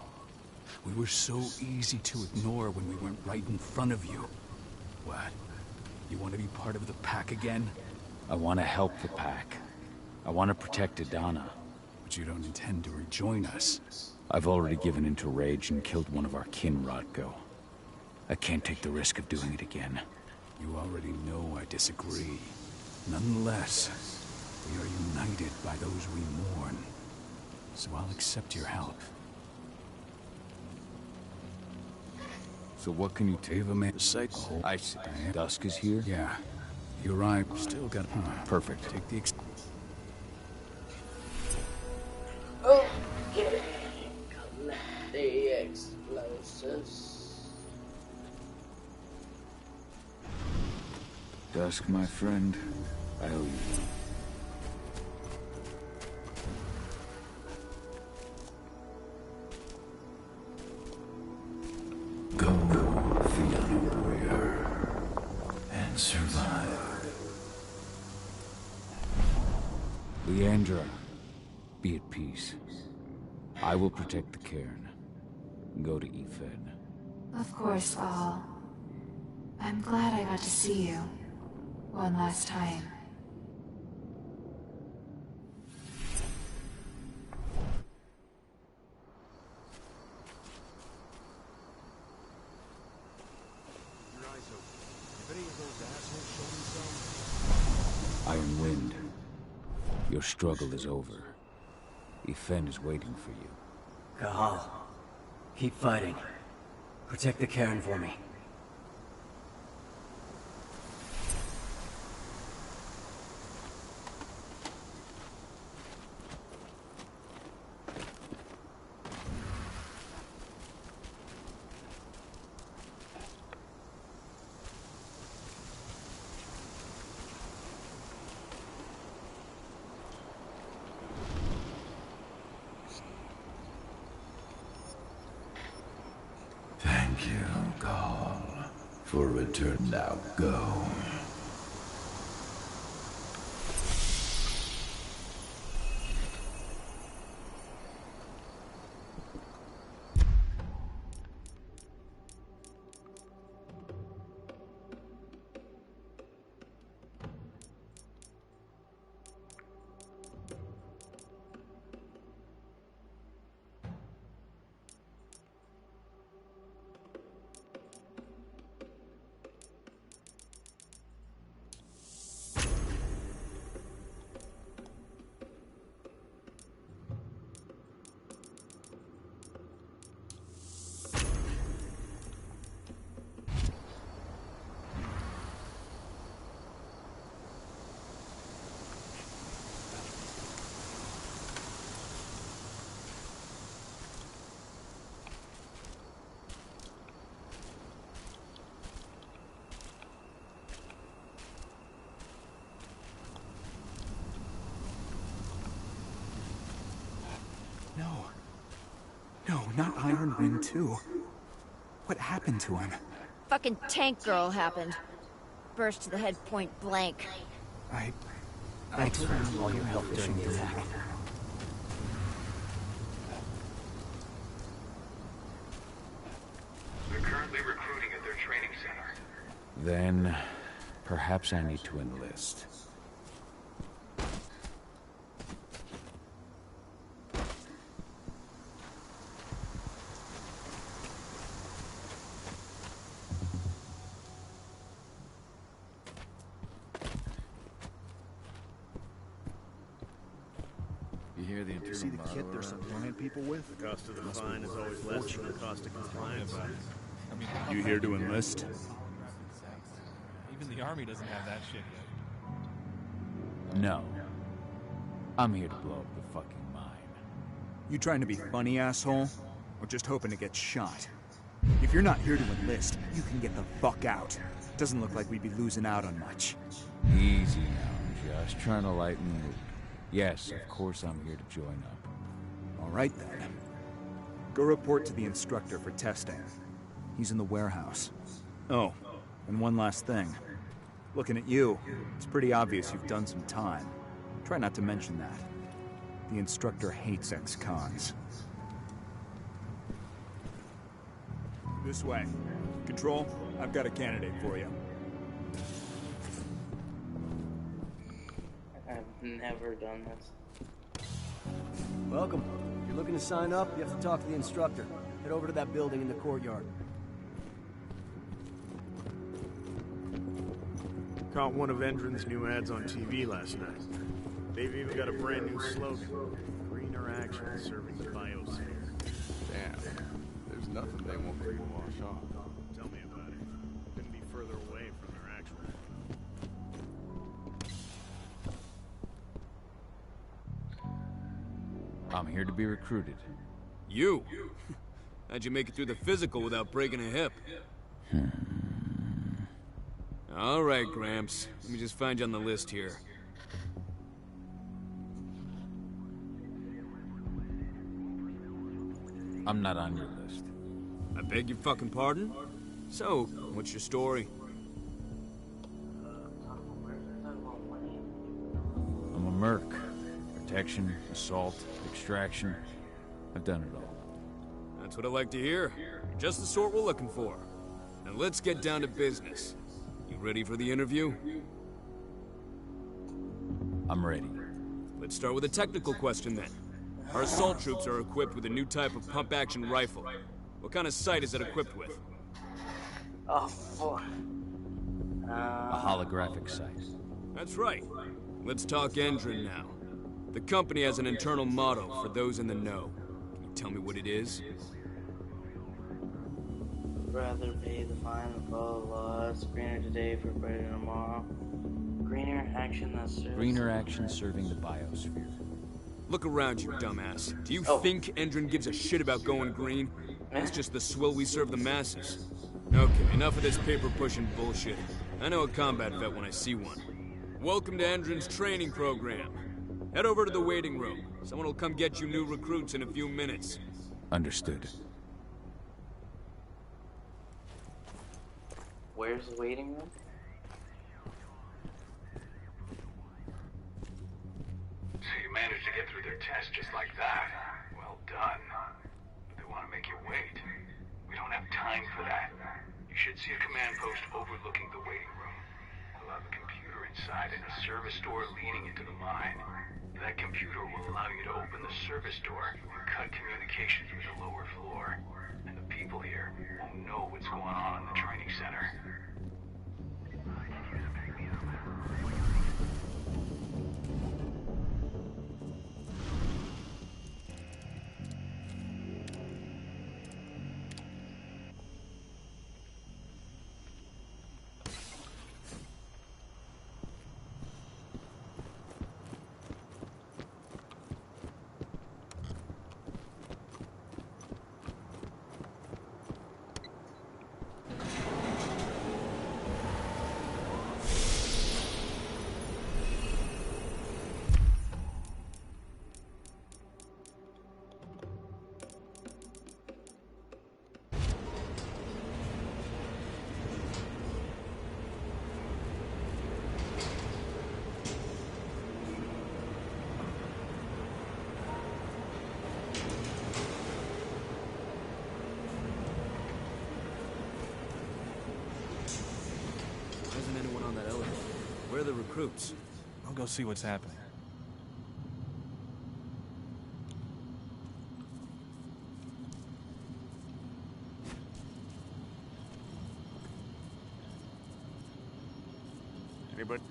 We were so easy to ignore when we went right in front of you. What? You want to be part of the pack again? I want to help the pack. I want to protect Adana. But you don't intend to rejoin us. I've already given in to rage and killed one of our kin, Rothko. I can't take the risk of doing it again. You already know I disagree. Nonetheless, we are united by those we mourn. So I'll accept your help. So what can you take? Ava made the cycle. I see. Dusk is here? Yeah. You're right. Still got... Perfect. Take the... Okay. Collect the explosives. Dusk, my friend. I owe you. Go, Fiona Warrior, and survive. Leandra, be at peace. I will protect the cairn. Go to Ifed. Of course, Al. I'm glad I got to see you. One last time. Your struggle is over. Ifen is waiting for you. Cahal, keep fighting. Protect the Cairn for me. Thank you, Call, for return. Now go. No, not Iron Wind 2. What happened to him? Fucking tank girl happened. Burst to the head point blank. Thanks for all your help during the attack. They're currently recruiting at their training center. Then, perhaps I need to enlist. You see the kit they're supplying people with? The cost of the fine is always less than the cost of compliance. You here to enlist? Even the army doesn't have that shit yet. No. I'm here to blow up the fucking mine. You trying to be funny, asshole? Or just hoping to get shot? If you're not here to enlist, you can get the fuck out. Doesn't look like we'd be losing out on much. Easy now, I'm just trying to lighten the mood. Yes, of course I'm here to join up. All right then. Go report to the instructor for testing. He's in the warehouse. Oh, and one last thing. Looking at you, it's pretty obvious you've done some time. Try not to mention that. The instructor hates ex-cons. This way. Control, I've got a candidate for you. I've never done this. Welcome. If you're looking to sign up, you have to talk to the instructor. Head over to that building in the courtyard. Caught one of Endron's new ads on TV last night. They've even got a brand new slogan. Greener action serving the biosphere. Damn. There's nothing they won't greenwash off. Tell me about it. Couldn't be further away from their actual... I'm here to be recruited. You? How'd you make it through the physical without breaking a hip? All right, Gramps. Let me just find you on the list here. I'm not on your list. I beg your fucking pardon? So, what's your story? I'm a merc. Protection, assault, extraction. I've done it all. That's what I like to hear. Just the sort we're looking for. Now let's get down to business. You ready for the interview? I'm ready. Let's start with a technical question then. Our assault troops are equipped with a new type of pump-action rifle. What kind of sight is it equipped with? Oh, fuck. A holographic sight. That's right. Let's talk Endron now. The company has an internal motto for those in the know. Can you tell me what it is? Rather pay the fine than follow the laws. Greener today for brighter tomorrow. Greener action that serves... Greener action serving the biosphere. Look around you, dumbass. Do you think Endron gives a shit about going green? It's just the swill we serve the masses. Okay, enough of this paper-pushing bullshit. I know a combat vet when I see one. Welcome to Endron's training program. Head over to the waiting room. Someone will come get you new recruits in a few minutes. Understood. Where's the waiting room? So you managed to get through their test just like that. Well done. But they want to make you wait. We don't have time for that. You should see a command post overlooking the waiting room. We'll have a computer inside and a service door leading into the mine. That computer will allow you to open the service door and cut communications with the lower floor. And the people here won't know what's going on in the training center. Where are the recruits? I'll go see what's happening. Anybody?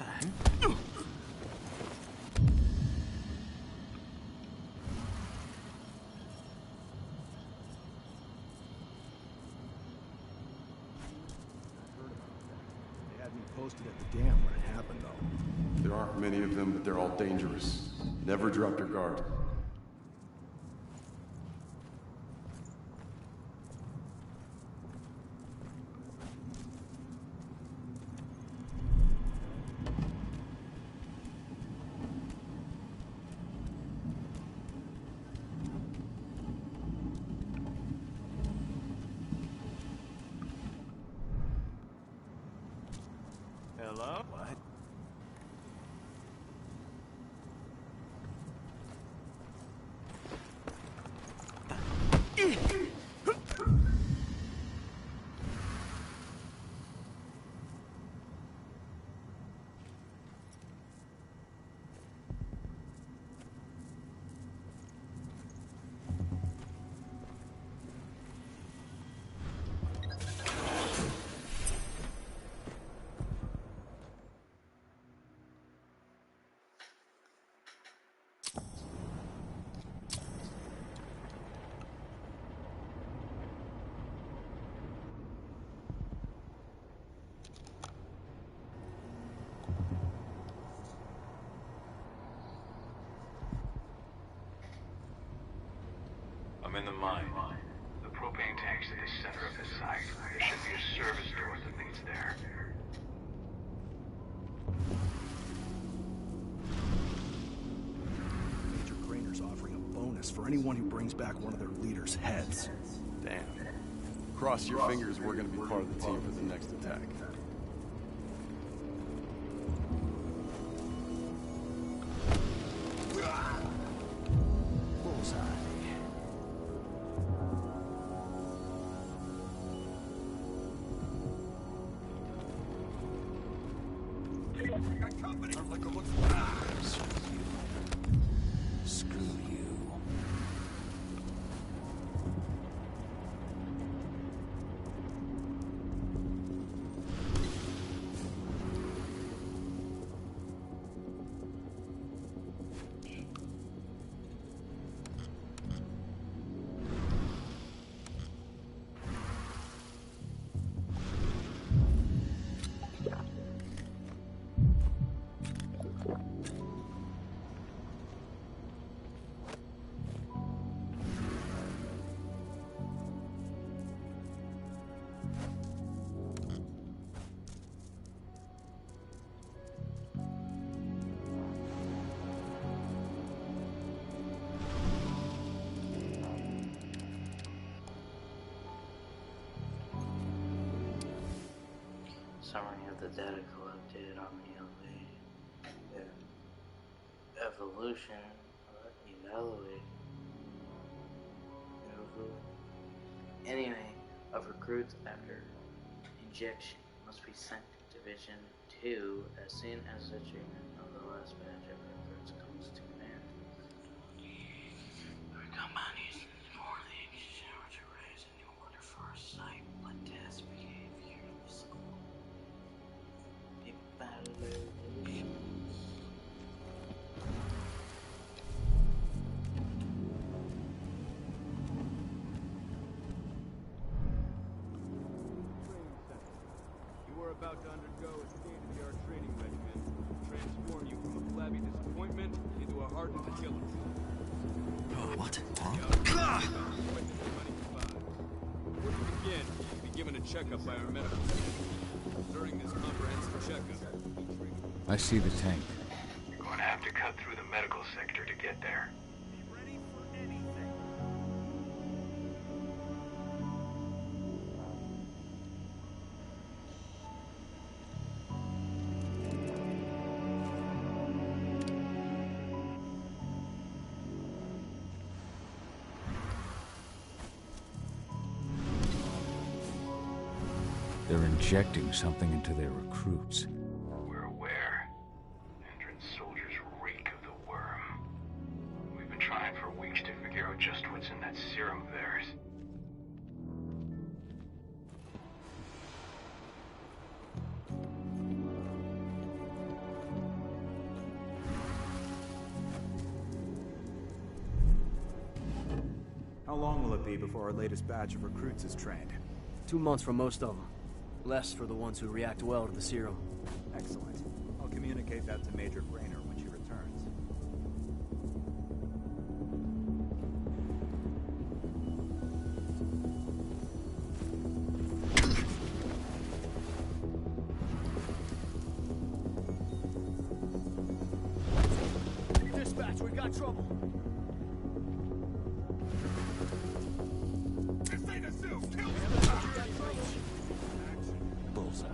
Posted at the dam when it happened, though. There aren't many of them, but they're all dangerous. Never drop your guard. Hello? What? I'm in the mine. The propane tank's at the center of the site. There should be a service door that leads there. Major Grainer's offering a bonus for anyone who brings back one of their leaders' heads. Damn. Cross your fingers, we're gonna be part of the team for the next attack. Bullseye. Screw you. Summary of the data collected on the evolution, anyway, of recruits after injection must be sent to Division 2 as soon as the treatment of the last batch of recruits comes to an end. The companies for the exchange to raise a new order for a site, but test behavior in the school. Evaluations. About to undergo a state-of-the-art training regimen to transform you from a flabby disappointment into a hardened killer. What? Before you begin, you'll be given a checkup by our medical team. During this comprehensive checkup, I see the tank. You're going to have to cut through the medical sector to get there. Be ready for anything. They're injecting something into their recruits. We're aware. Endron's soldiers reek of the worm. We've been trying for weeks to figure out just what's in that serum of theirs. How long will it be before our latest batch of recruits is trained? 2 months for most of them. Less for the ones who react well to the serum. Excellent. I'll communicate that to Major Grainer when she returns. Dispatch, we got trouble. Bullseye.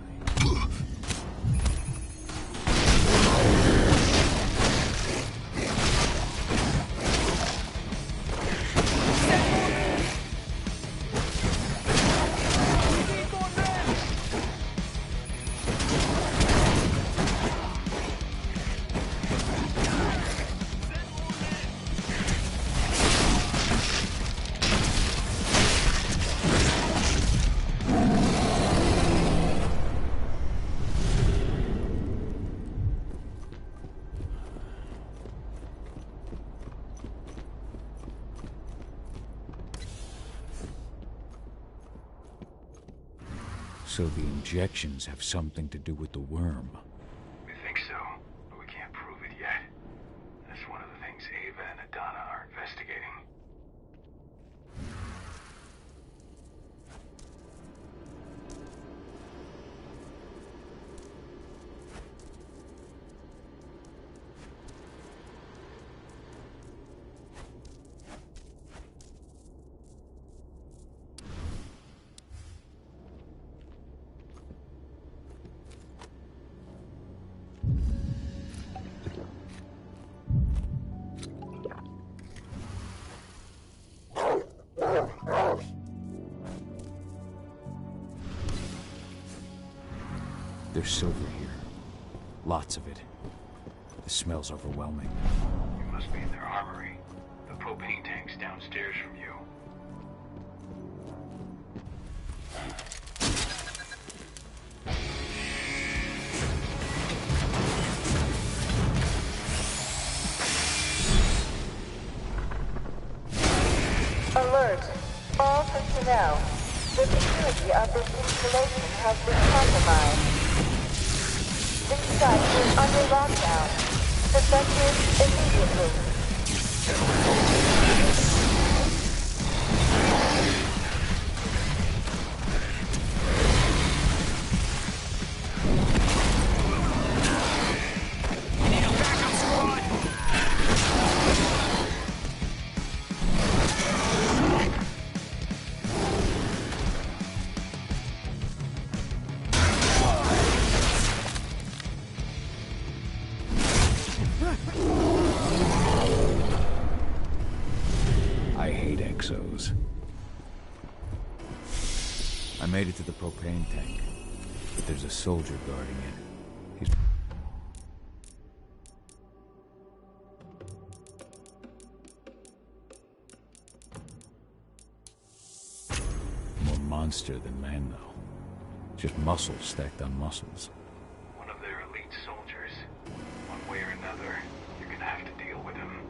So the injections have something to do with the worm. We think so, but we can't prove it yet. That's one of the things Ava and Adana are investigating. There's silver here. Lots of it. The smell's overwhelming. You must be in their armory. The propane tank's downstairs from you. Alert! All personnel. The security of this installation has been compromised. This site is under lockdown. Defective immediately. I hate exos. I made it to the propane tank, but there's a soldier guarding it. He's... more monster than man, though. Just muscles stacked on muscles. One of their elite soldiers. One way or another, you're gonna have to deal with him.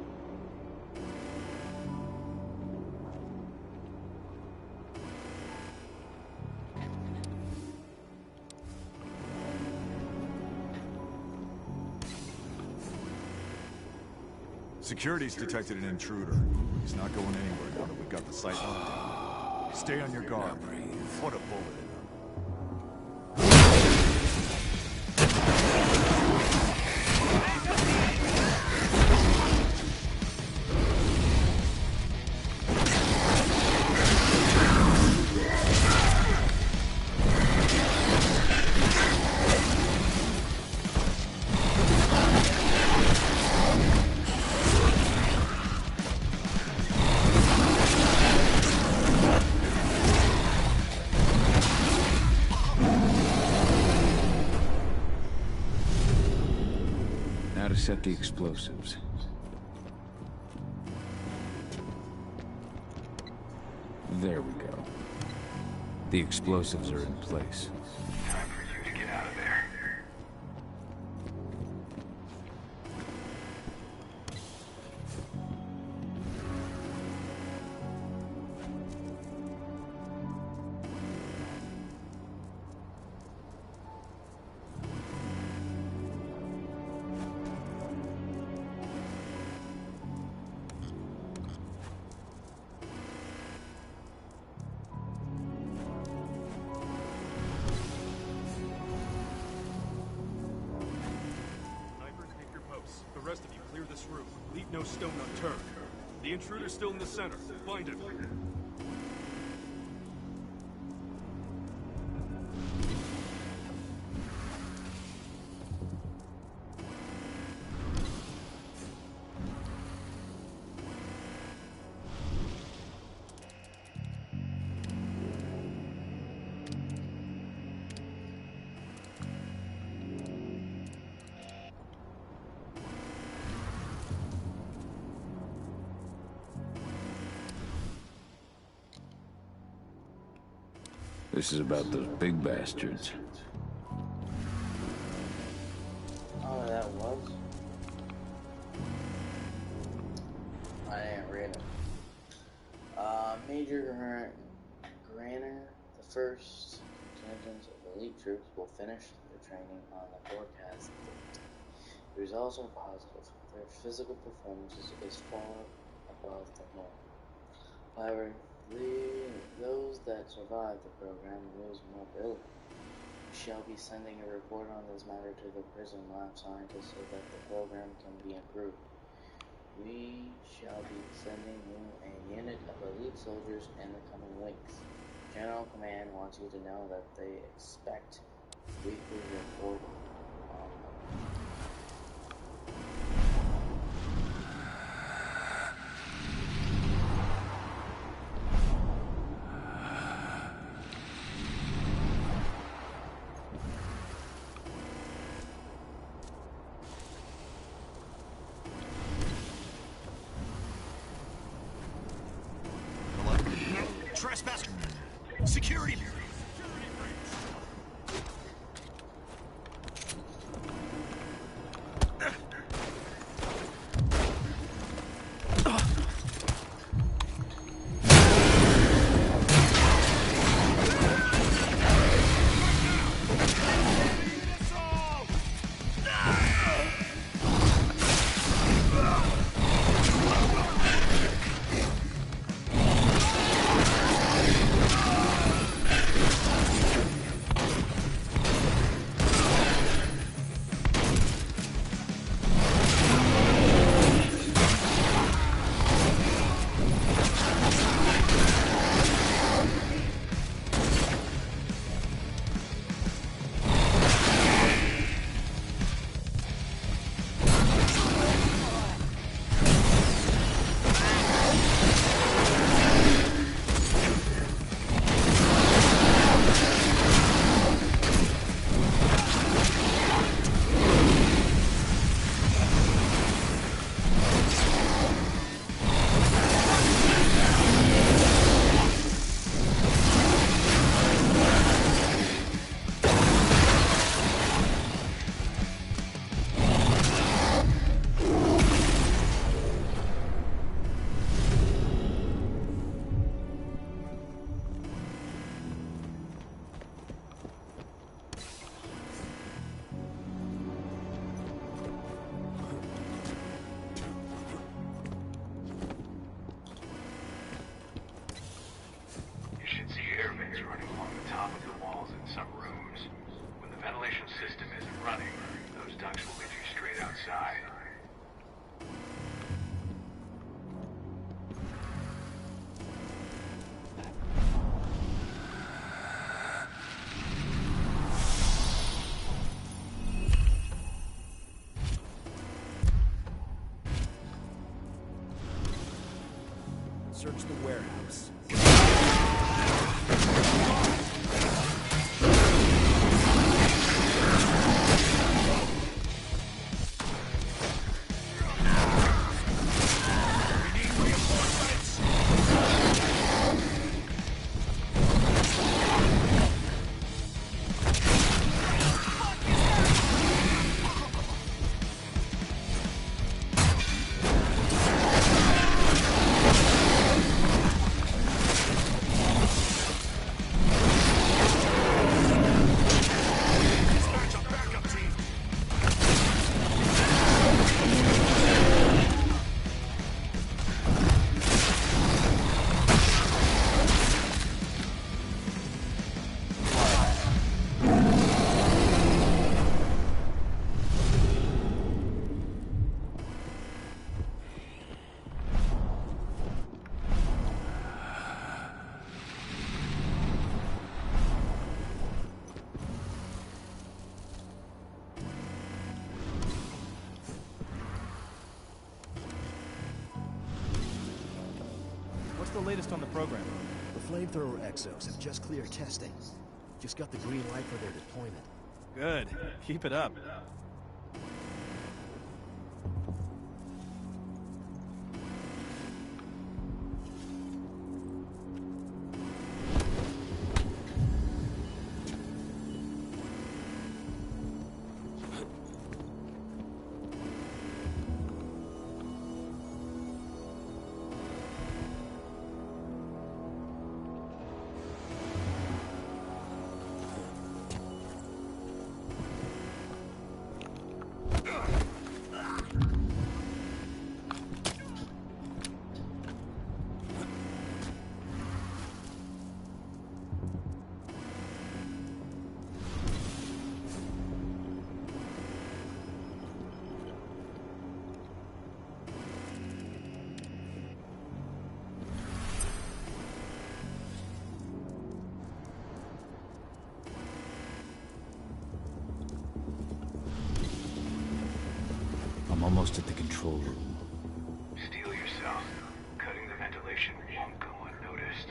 Security's detected an intruder. He's not going anywhere now that we've got the site locked. Stay on your guard. Put a bullet in him. Now to set the explosives. There we go. The explosives are in place. Time for you to get out of there. The rest of you, clear this room. Leave no stone unturned. The intruder's still in the center. Find him. This is about those big bastards. Oh, that was? I didn't read it. Major Granner, the first contingent of elite troops, will finish their training on the forecast. The results are positive. Their physical performance is far above the norm. However, those that survive the program lose mobility. We shall be sending a report on this matter to the prison lab scientists so that the program can be improved. We shall be sending you a unit of elite soldiers in the coming weeks. General Command wants you to know that they expect weekly report on them. Trespasser! Security bureau! search the warehouse. What's the latest on the program? The flamethrower exos have just cleared testing. Just got the green light for their deployment. Good. Keep it up. I'm almost at the control room. Steel yourself. Cutting the ventilation won't go unnoticed.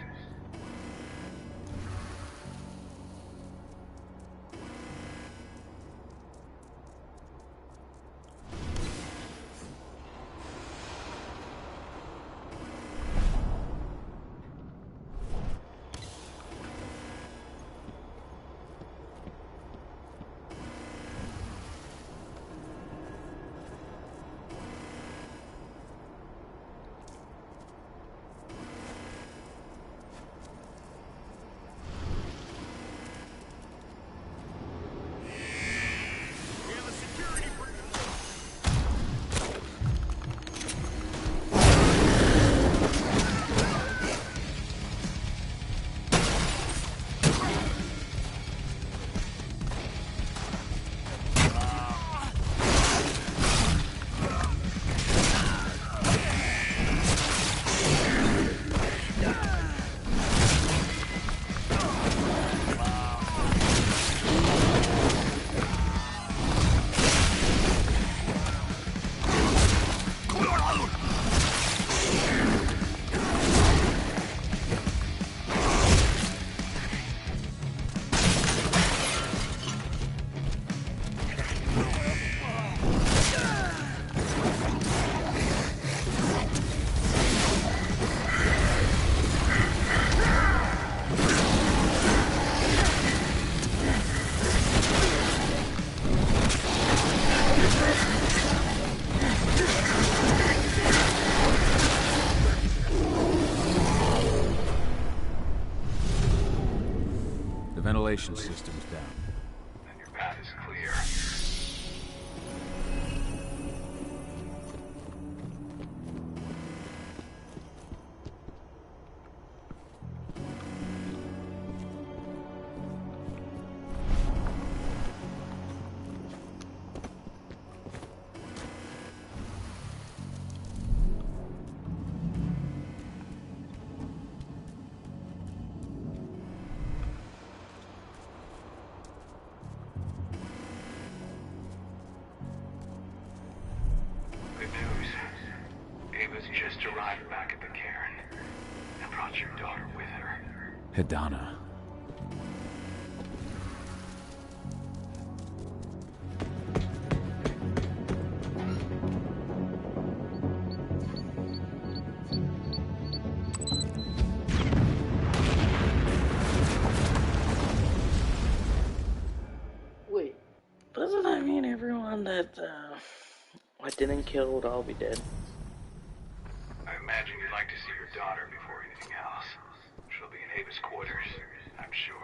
Ventilation system's down. Then your path is clear. brought your daughter with her. Hidana. Wait, doesn't that mean everyone that I didn't kill would all be dead? I imagine you'd like to see your daughter before anything else. She'll be in Ava's quarters, I'm sure.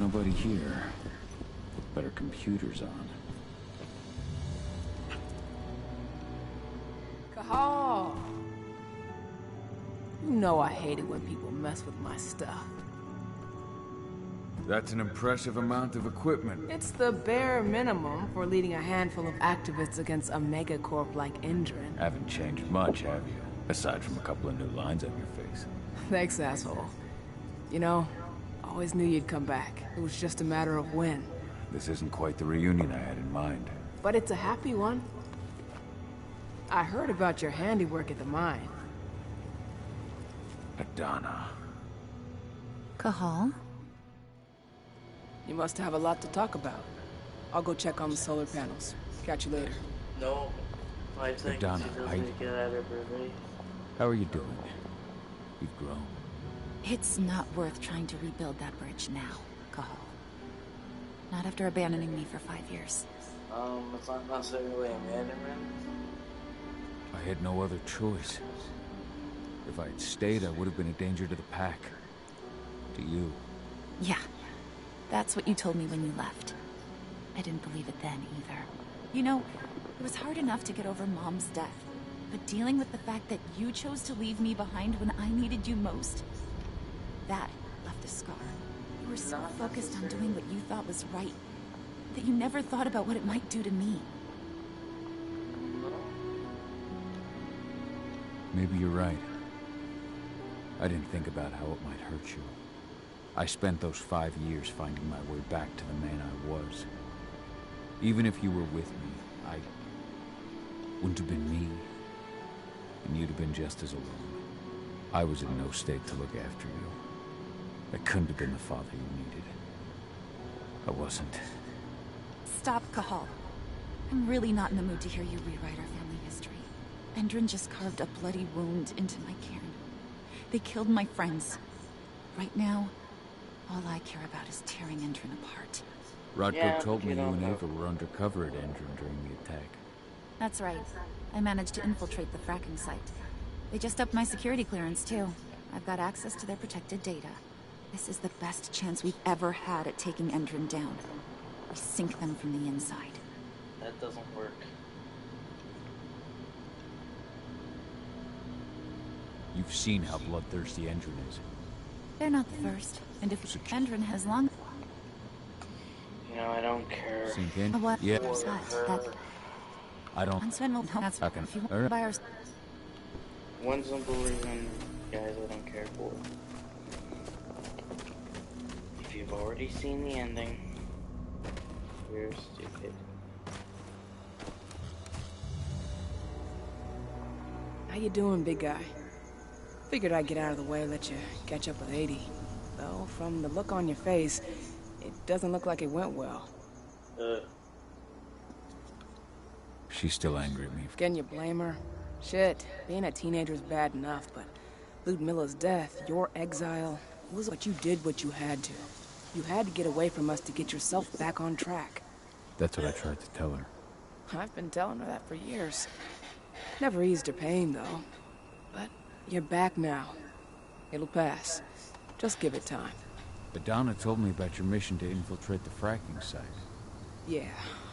Nobody here. Better computers on. Cahal! You know I hate it when people mess with my stuff. That's an impressive amount of equipment. It's the bare minimum for leading a handful of activists against a megacorp like Indran. Haven't changed much, have you? Aside from a couple of new lines on your face. Thanks, asshole. You know, always knew you'd come back. It was just a matter of when. This isn't quite the reunion I had in mind. But it's a happy one. I heard about your handiwork at the mine. Hidana. Cahal? You must have a lot to talk about. I'll go check on the solar panels. Catch you later. No. 5 seconds. Hidana, He doesn't get out of her way. How are you doing? You've grown. It's not worth trying to rebuild that bridge now, Cahal. Not after abandoning me for 5 years. It's not necessarily abandonment. I had no other choice. If I had stayed, I would have been a danger to the pack. To you. Yeah. That's what you told me when you left. I didn't believe it then, either. You know, it was hard enough to get over Mom's death. But dealing with the fact that you chose to leave me behind when I needed you most, that left a scar. You were so focused on doing what you thought was right, that you never thought about what it might do to me. Maybe you're right. I didn't think about how it might hurt you. I spent those 5 years finding my way back to the man I was. Even if you were with me, I wouldn't have been me. And you'd have been just as alone. I was in no state to look after you. I couldn't have been the father you needed. I wasn't. Stop, Cahal. I'm really not in the mood to hear you rewrite our family history. Endrin just carved a bloody wound into my cairn. They killed my friends. Right now, all I care about is tearing Endrin apart. Rodko told me you and Ava were undercover at Endrin during the attack. That's right. I managed to infiltrate the fracking site. They just upped my security clearance, too. I've got access to their protected data. This is the best chance we've ever had at taking Endrin down. We sink them from the inside. That doesn't work. You've seen how bloodthirsty Endrin is. They're not the first. And if Endrin has long... You know, I don't care. Sink in? What? Yeah. That... I don't... Answen will help. That's fucking... If you want buyers... One simple reason, guys, I don't care for. If you've already seen the ending, you're stupid. How you doing, big guy? Figured I'd get out of the way, let you catch up with 80. Though, from the look on your face, it doesn't look like it went well. She's still angry at me. Can you blame her? Shit, being a teenager's bad enough, but Ludmilla's death, your exile, was what you did what you had to. You had to get away from us to get yourself back on track. That's what I tried to tell her. I've been telling her that for years. Never eased her pain, though. But you're back now. It'll pass. Just give it time. But Donna told me about your mission to infiltrate the fracking site. Yeah,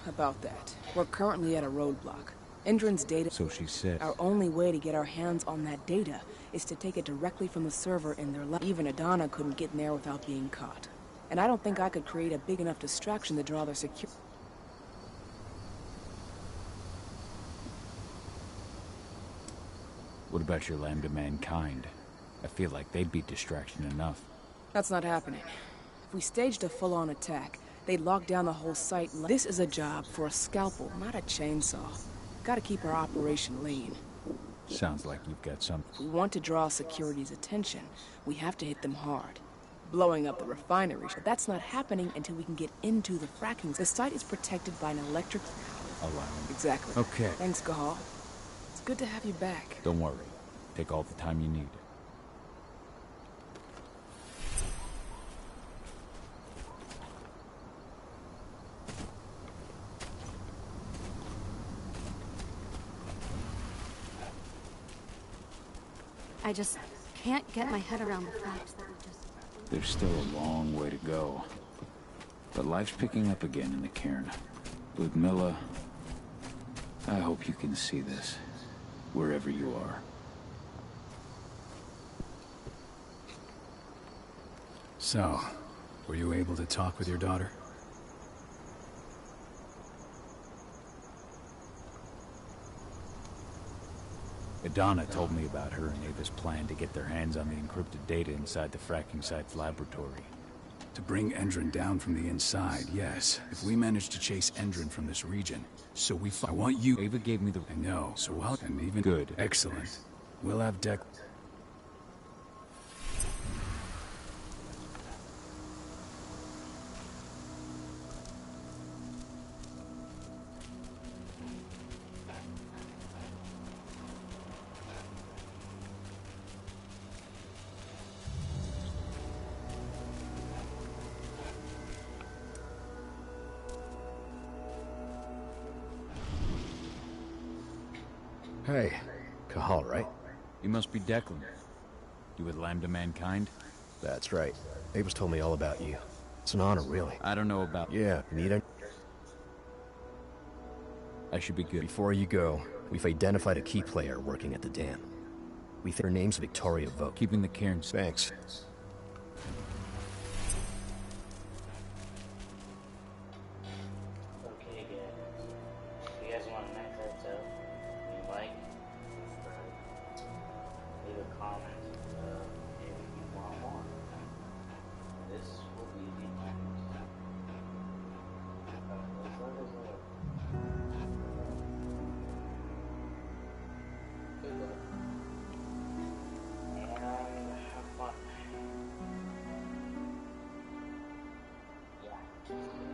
about that. We're currently at a roadblock. Endron's data... So she said. Our only way to get our hands on that data is to take it directly from the server in their lab. Even Adana couldn't get in there without being caught. And I don't think I could create a big enough distraction to draw their security. What about your Lambda Mankind? I feel like they'd be distraction enough. That's not happening. If we staged a full-on attack, they'd lock down the whole site. This is a job for a scalpel, not a chainsaw. Gotta keep our operation lean. Sounds like you've got something. If we want to draw security's attention, we have to hit them hard. Blowing up the refinery, but that's not happening until we can get into the fracking. The site is protected by an electric... Alarm. Exactly. Okay. Thanks, Cahal. It's good to have you back. Don't worry. Take all the time you need. I just can't get my head around the fact that we just... There's still a long way to go. But life's picking up again in the cairn. Ludmilla, I hope you can see this, wherever you are. So, were you able to talk with your daughter? Adana told me about her and Ava's plan to get their hands on the encrypted data inside the fracking site's laboratory. To bring Endron down from the inside, yes. If we manage to chase Endron from this region, so I want you... Ava gave me the... I know, so well, and even... Good. Excellent. We'll have Deck... Hey, Cahal, right? You must be Declan. You with Lambda Mankind? That's right. Ava's told me all about you. It's an honor, really. I don't know about... Yeah, need a... I should be good. Before you go, we've identified a key player working at the dam. We think her name's Victoria Vogt. Keeping the cairn... Thanks. Okay, guys. If you guys want to make that up, you like, leave a comment if you want more. This will be the end. Good luck. And have fun. Yeah.